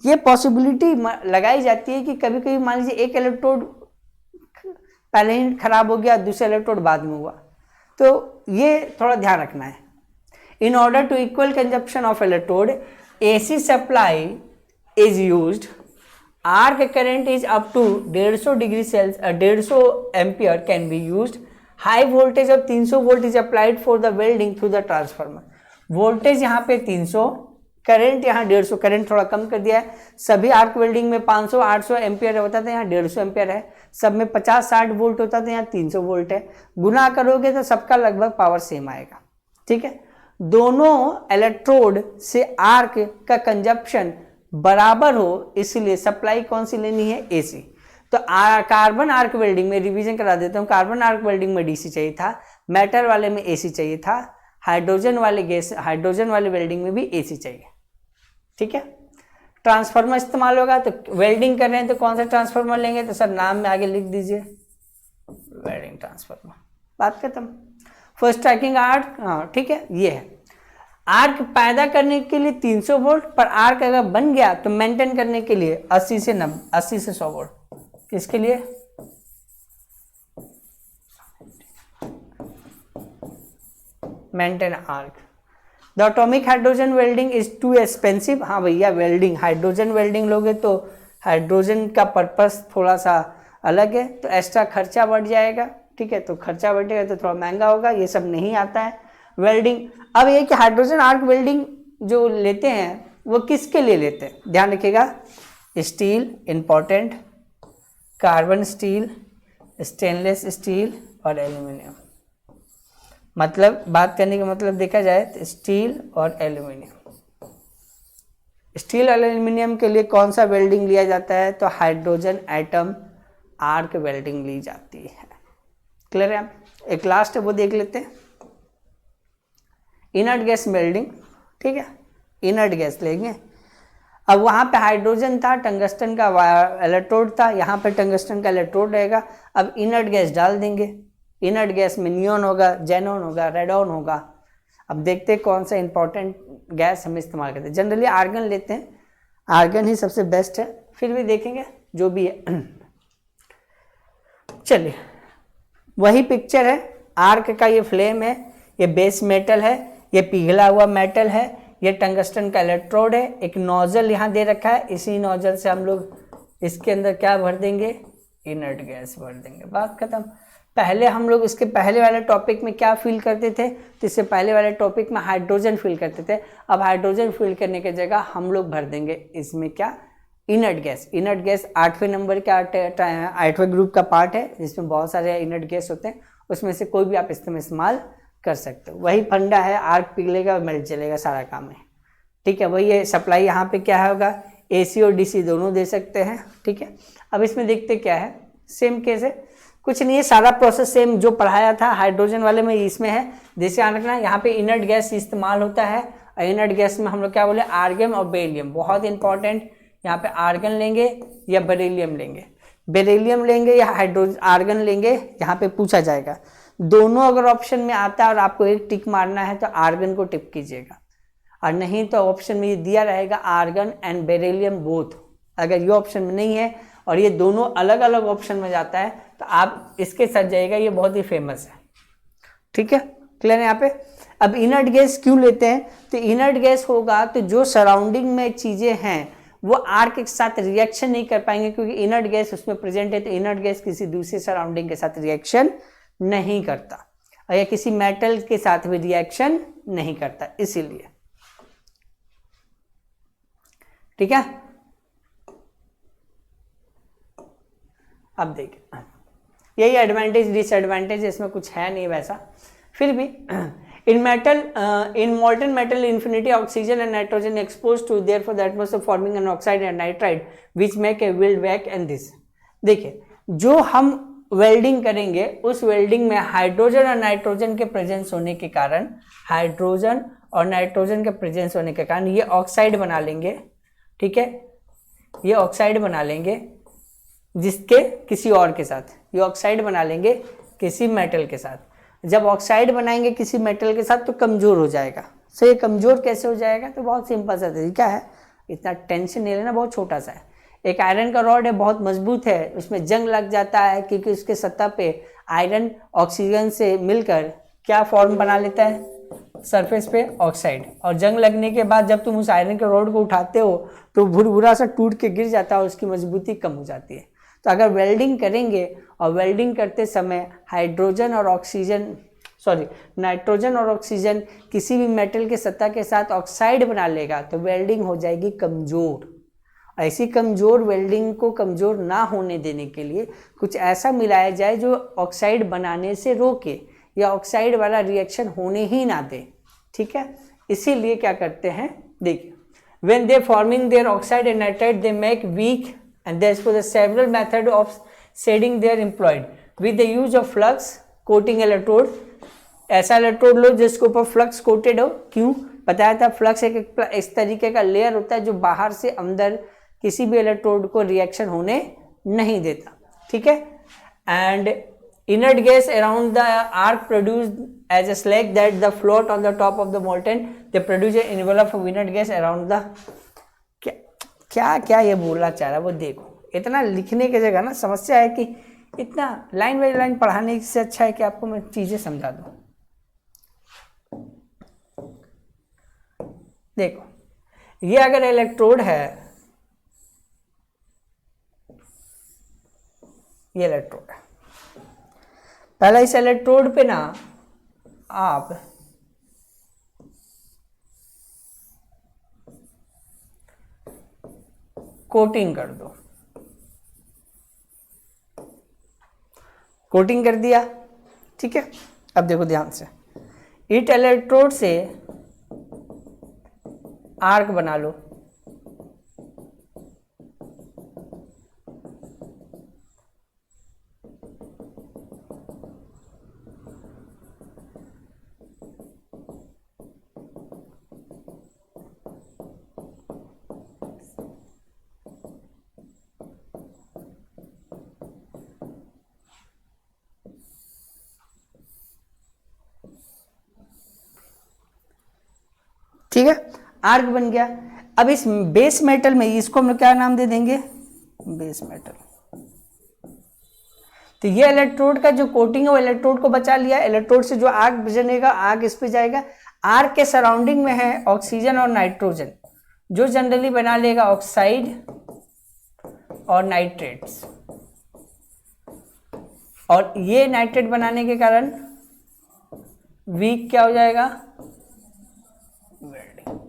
ये पॉसिबिलिटी लगाई जाती है कि कभी कभी मान लीजिए एक इलेक्ट्रोड पहले ही खराब हो गया, दूसरा इलेक्ट्रोड बाद में हुआ, तो ये थोड़ा ध्यान रखना है। In order to equal consumption of electrode, AC supply is used, arc current is up to 150 degree Celsius 150 ampere can be used, high voltage of 300 volt is applied for the welding through the transformer. Voltage यहाँ पे 300, current यहाँ 150, current थोड़ा कम कर दिया है, सभी arc welding में 500-800 ampere होता था, यहाँ 150 एम्पियर है, सब में 50-60 वोल्ट होता था, यहाँ 300 वोल्ट है। गुना करोगे तो सबका लगभग पावर सेम आएगा, ठीक है। दोनों इलेक्ट्रोड से आर्क का कंजप्शन बराबर हो, इसलिए सप्लाई कौन सी लेनी है? AC। तो कार्बन आर्क वेल्डिंग में, रिवीजन करा देता हूँ, कार्बन आर्क वेल्डिंग में DC चाहिए था, मेटल वाले में AC चाहिए था, हाइड्रोजन वाले वेल्डिंग में भी AC चाहिए, ठीक है। ट्रांसफार्मर इस्तेमाल होगा, तो वेल्डिंग कर रहे हैं तो कौन सा ट्रांसफार्मर लेंगे? तो सर नाम में आगे लिख दीजिए, वेल्डिंग ट्रांसफार्मर, बात खत्म। फर्स्ट ट्रैकिंग आर्क, हाँ ठीक है, ये है। आर्क पैदा करने के लिए 300 वोल्ट, पर आर्क अगर बन गया तो मेंटेन करने के लिए 80 से 100 वोल्ट। किसके लिए? Maintain arc. The atomic hydrogen welding is too expensive. हाँ भैया, वेल्डिंग, हाइड्रोजन वेल्डिंग लोगे तो हाइड्रोजन का पर्पस थोड़ा सा अलग है, तो एक्स्ट्रा खर्चा बढ़ जाएगा, ठीक है। तो खर्चा बढ़ेगा तो थोड़ा महंगा होगा, ये सब नहीं आता है वेल्डिंग। अब ये कि हाइड्रोजन आर्क वेल्डिंग जो लेते हैं वो किसके लिए लेते हैं? ध्यान रखिएगा, steel important, carbon steel, stainless steel और एल्यूमिनियम। मतलब बात करने का मतलब देखा जाए तो स्टील और एल्यूमिनियम। स्टील और एल्यूमिनियम के लिए कौन सा वेल्डिंग लिया जाता है? तो हाइड्रोजन एटम आर्क वेल्डिंग ली जाती है। क्लियर है? एक लास्ट है वो देख लेते हैं, इनर्ट गैस वेल्डिंग। ठीक है, इनर्ट गैस लेंगे। अब वहाँ पे हाइड्रोजन था, टंगस्टन का इलेक्ट्रोड था, यहाँ पे टंगस्टन का इलेक्ट्रोड रहेगा। अब इनर्ट गैस डाल देंगे। इनर्ट गैस में नियॉन होगा, जेनॉन होगा, रेडॉन होगा। अब देखते हैं कौन सा इंपॉर्टेंट गैस हम इस्तेमाल करते हैं। जनरली आर्गन लेते हैं, आर्गन ही सबसे बेस्ट है, फिर भी देखेंगे जो भी है। चलिए, वही पिक्चर है, आर्क का ये फ्लेम है, ये बेस मेटल है, ये पिघला हुआ मेटल है, ये टंगस्टन का इलेक्ट्रोड है, एक नोजल यहाँ दे रखा है, इसी नोजल से हम लोग इसके अंदर क्या भर देंगे? इनर्ट गैस भर देंगे, बात खत्म। पहले हम लोग इसके पहले वाले टॉपिक में क्या फील करते थे? तो इससे पहले वाले टॉपिक में हाइड्रोजन फील करते थे। अब हाइड्रोजन फील करने की जगह हम लोग भर देंगे इसमें क्या? Inert gas. इनर्ट गैस 8वें नंबर का 8वें ग्रुप का पार्ट है, जिसमें बहुत सारे इनर्ट गैस होते हैं, उसमें से कोई भी आप इस्तेमाल कर सकते हो। वही फंडा है, आर्क पिघलेगा मेल्ट चलेगा, सारा काम है। ठीक है, वही है सप्लाई। यहाँ पे क्या होगा? AC और DC दोनों दे सकते हैं। ठीक है, अब इसमें देखते क्या है, सेम केस है, कुछ नहीं है, सारा प्रोसेस सेम जो पढ़ाया था हाइड्रोजन वाले में इसमें है। जैसे ध्यान रखना, यहाँ पे इनर्ट गैस इस्तेमाल होता है, और इनर्ट गैस में हम लोग क्या बोले? आर्गन और बेरिलियम, बहुत इंपॉर्टेंट। यहाँ पे आर्गन लेंगे या बेरिलियम लेंगे, बेरिलियम लेंगे या हाइड्रोजन आर्गन लेंगे, यहाँ पे पूछा जाएगा। दोनों अगर ऑप्शन में आता है और आपको एक टिक मारना है तो आर्गन को टिक कीजिएगा, और नहीं तो ऑप्शन में ये दिया रहेगा आर्गन एंड बेरिलियम बोथ। अगर ये ऑप्शन में नहीं है और ये दोनों अलग अलग ऑप्शन में जाता है तो आप इसके साथ जाइएगा, ये बहुत ही फेमस है। ठीक है, क्लियर है यहाँ पे? अब इनर्ट गैस क्यों लेते हैं? तो इनर्ट गैस होगा तो जो सराउंडिंग में चीज़ें हैं वो आर्क के साथ रिएक्शन नहीं कर पाएंगे, क्योंकि इनर्ट गैस उसमें प्रेजेंट है। तो इनर्ट गैस किसी दूसरे सराउंडिंग के साथ रिएक्शन नहीं करता, और या किसी मेटल के साथ भी रिएक्शन नहीं करता, इसीलिए। ठीक है, अब देखिए, यही एडवांटेज डिसएडवांटेज, इसमें कुछ है नहीं वैसा, फिर भी in molten metal infinity oxygen and nitrogen exposed to therefore the atmosphere forming an oxide and nitride which make a weld back and this। देखिए, जो हम वेल्डिंग करेंगे उस वेल्डिंग में हाइड्रोजन और नाइट्रोजन के प्रेजेंस होने के कारण, हाइड्रोजन और नाइट्रोजन के प्रेजेंस होने के कारण ये ऑक्साइड बना लेंगे। ठीक है, ये ऑक्साइड बना लेंगे जिसके किसी और के साथ, ये ऑक्साइड बना लेंगे किसी मेटल के साथ। जब ऑक्साइड बनाएंगे किसी मेटल के साथ तो कमज़ोर हो जाएगा। सो ये कमज़ोर कैसे हो जाएगा? तो बहुत सिंपल सा तरीका है, इतना टेंशन नहीं लेना, बहुत छोटा सा है। एक आयरन का रॉड है, बहुत मजबूत है, उसमें जंग लग जाता है क्योंकि उसके सतह पे आयरन ऑक्सीजन से मिलकर क्या फॉर्म बना लेता है? सरफेस पे ऑक्साइड। और जंग लगने के बाद जब तुम उस आयरन के रॉड को उठाते हो तो भुरभुरा सा टूट के गिर जाता है, उसकी मजबूती कम हो जाती है। तो अगर वेल्डिंग करेंगे और वेल्डिंग करते समय हाइड्रोजन और ऑक्सीजन नाइट्रोजन और ऑक्सीजन किसी भी मेटल के सतह के साथ ऑक्साइड बना लेगा तो वेल्डिंग हो जाएगी कमज़ोर। ऐसी कमज़ोर वेल्डिंग को कमज़ोर ना होने देने के लिए कुछ ऐसा मिलाया जाए जो ऑक्साइड बनाने से रोके या ऑक्साइड वाला रिएक्शन होने ही ना दे। ठीक है, इसीलिए क्या करते हैं, देखिए, when they forming their oxide and nitride they make weak and therefore the several method of shading they are employed with the use of flux coating electrode। ऐसा इलेक्ट्रोड लो जिसके ऊपर फ्लक्स कोटेड हो। क्यों? बताया था, फ्लक्स एक इस तरीके का लेयर होता है जो बाहर से अंदर किसी भी इलेक्ट्रोड को रिएक्शन होने नहीं देता। ठीक है, and inert gas around the arc produced as a slag that the float on the top of the molten, they produce an envelope of inert gas around the क्या ये बोलना चाह रहा है वो देखो। इतना लिखने की जगह ना समस्या है कि इतना लाइन बाई लाइन पढ़ाने से अच्छा है कि आपको मैं चीजें समझा दूं। देखो, ये अगर इलेक्ट्रोड है, ये इलेक्ट्रोड है, पहला इस इलेक्ट्रोड पे ना आप कोटिंग कर दो। कोटिंग कर दिया, ठीक है। अब देखो ध्यान से, ईट इलेक्ट्रोड से आर्क बना लो। ठीक है, आर्क बन गया। अब इस बेस मेटल में इसको हम लोग क्या नाम दे देंगे, बेस मेटल। तो ये इलेक्ट्रोड का जो कोटिंग है वो इलेक्ट्रोड को बचा लिया। इलेक्ट्रोड से जो आर्क बनेगा, आर्क इस पे जाएगा। आर्क के सराउंडिंग में है ऑक्सीजन और नाइट्रोजन, जो जनरली बना लेगा ऑक्साइड और नाइट्रेट्स। और ये नाइट्रेट बनाने के कारण वीक क्या हो जाएगा, वेल्डिंग।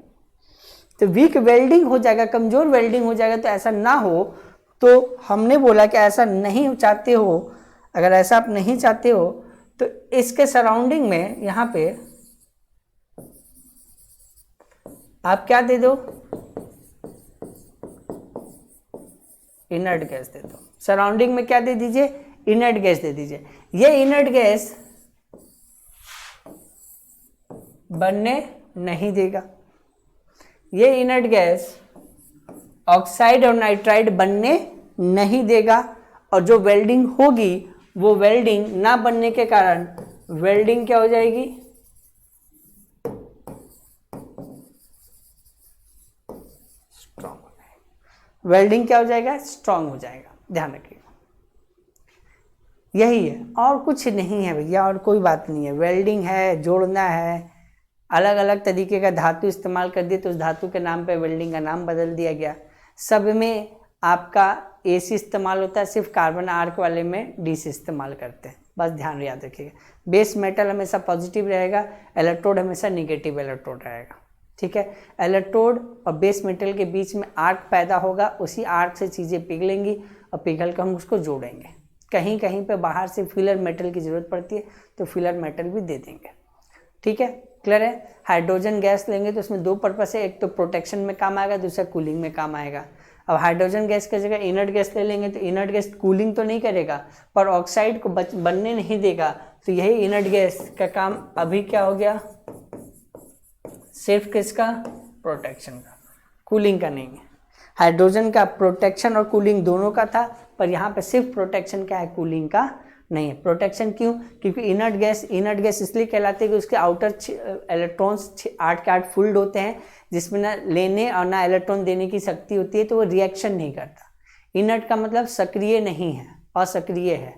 तो वीक वेल्डिंग हो जाएगा, कमजोर वेल्डिंग हो जाएगा। तो ऐसा ना हो, तो हमने बोला कि ऐसा नहीं चाहते हो। अगर ऐसा आप नहीं चाहते हो तो इसके सराउंडिंग में यहां पे आप क्या दे दो, इनर्ट गैस दे दो। सराउंडिंग में क्या दे दीजिए, इनर्ट गैस दे दीजिए। ये इनर्ट गैस बनने नहीं देगा। ये इनर्ट गैस ऑक्साइड और नाइट्राइड बनने नहीं देगा। और जो वेल्डिंग होगी वो वेल्डिंग ना बनने के कारण वेल्डिंग क्या हो जाएगी, स्ट्रॉन्ग हो जाएगा। वेल्डिंग क्या हो जाएगा, स्ट्रॉन्ग हो जाएगा। ध्यान रखिएगा, यही है और कुछ नहीं है भैया, और कोई बात नहीं है। वेल्डिंग है, जोड़ना है, अलग अलग तरीके का धातु इस्तेमाल कर दिए तो उस धातु के नाम पे वेल्डिंग का नाम बदल दिया गया। सब में आपका AC इस्तेमाल होता है, सिर्फ कार्बन आर्क वाले में DC इस्तेमाल करते हैं। बस ध्यान याद रखिएगा। बेस मेटल हमेशा पॉजिटिव रहेगा, इलेक्ट्रोड हमेशा निगेटिव इलेक्ट्रोड रहेगा। ठीक है, इलेक्ट्रोड और बेस मेटल के बीच में आर्क पैदा होगा, उसी आर्क से चीज़ें पिघलेंगी और पिघल कर हम उसको जोड़ेंगे। कहीं कहीं पे बाहर से फिलर मेटल की ज़रूरत पड़ती है तो फिलर मेटल भी दे देंगे। ठीक है, क्लियर है। हाइड्रोजन गैस लेंगे तो उसमें दो पर्पस है, एक तो प्रोटेक्शन में काम आएगा, दूसरा कूलिंग में काम आएगा। अब हाइड्रोजन गैस की जगह इनर्ट गैस ले लेंगे तो इनर्ट गैस कूलिंग तो नहीं करेगा पर ऑक्साइड को बनने नहीं देगा। तो यही इनर्ट गैस का काम अभी क्या हो गया, सिर्फ किसका, प्रोटेक्शन का, कूलिंग का नहीं है। हाइड्रोजन का प्रोटेक्शन और कूलिंग दोनों का था, पर यहाँ पे सिर्फ प्रोटेक्शन का है, कूलिंग का नहीं है। प्रोटेक्शन क्यों, क्योंकि इनर्ट गैस इसलिए कहलाते हैं कि उसके आउटर इलेक्ट्रॉन्स 8 के 8 फुल्ड होते हैं, जिसमें ना लेने और ना इलेक्ट्रॉन देने की शक्ति होती है, तो वो रिएक्शन नहीं करता। इनर्ट का मतलब सक्रिय नहीं है, असक्रिय है।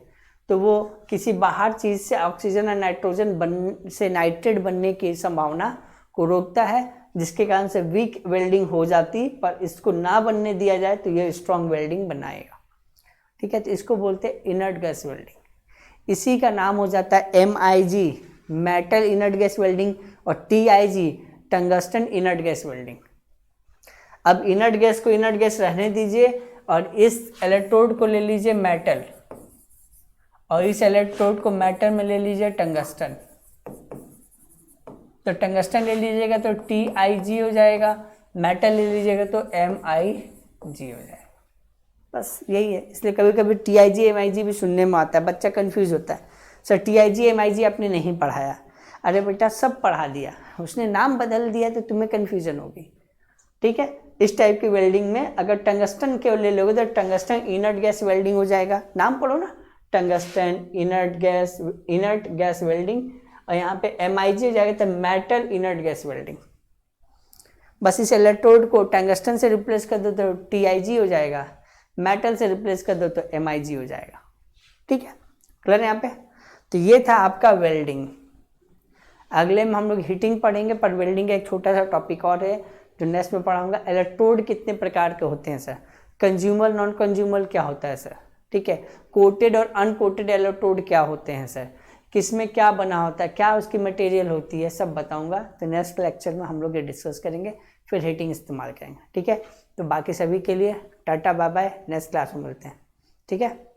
तो वो किसी बाहर चीज़ से ऑक्सीजन और नाइट्रोजन से नाइट्रेट बनने की संभावना को रोकता है, जिसके कारण से वीक वेल्डिंग हो जाती। पर इसको ना बनने दिया जाए तो ये स्ट्रॉन्ग वेल्डिंग बनाएगा। ठीक है, तो इसको बोलते हैं इनर्ट गैस वेल्डिंग। इसी का नाम हो जाता है MIG, metal inert gas welding, और TIG, tungsten inert gas welding. अब इनर्ट गैस को इनर्ट गैस रहने दीजिए और इस इलेक्ट्रोड को ले लीजिए मेटल, और इस इलेक्ट्रोड को मेटल में ले लीजिए टंगस्टन। तो टंगस्टन ले लीजिएगा तो TIG हो जाएगा, मेटल ले लीजिएगा तो MIG हो जाएगा। बस यही है। इसलिए कभी कभी TIG MIG भी सुनने में आता है, बच्चा कंफ्यूज होता है, सर TIG MIG आपने नहीं पढ़ाया। अरे बेटा सब पढ़ा दिया, उसने नाम बदल दिया तो तुम्हें कन्फ्यूजन होगी। ठीक है, इस टाइप की वेल्डिंग में अगर टंगस्टन के ले लोगे तो टंगस्टन इनर्ट गैस वेल्डिंग हो जाएगा। नाम पढ़ो ना, टंगस्टन इनर्ट गैस वेल्डिंग, और यहाँ पे MIG हो जाएगा तो मेटल इनर्ट गैस वेल्डिंग। बस इस इलेक्ट्रोड को टंगस्टन से रिप्लेस कर दो तो TIG हो जाएगा, मेटल से रिप्लेस कर दो तो MIG हो जाएगा। ठीक है, क्लियर है यहाँ पे। तो ये था आपका वेल्डिंग। अगले में हम लोग हीटिंग पढ़ेंगे, पर वेल्डिंग का एक छोटा सा टॉपिक और है जो नेक्स्ट में पढ़ाऊंगा। इलेक्ट्रोड कितने प्रकार के होते हैं सर, कंज्यूमर नॉन कंज्यूमर क्या होता है सर, ठीक है, कोटेड और अनकोटेड इलेक्ट्रोड क्या होते हैं सर, किसमें क्या बना होता है, क्या उसकी मटेरियल होती है, सब बताऊंगा। तो नेक्स्ट लेक्चर में हम लोग ये डिस्कस करेंगे, फिर हीटिंग इस्तेमाल करेंगे। ठीक है, तो बाकी सभी के लिए tata bye bye, next class में मिलते हैं। ठीक है।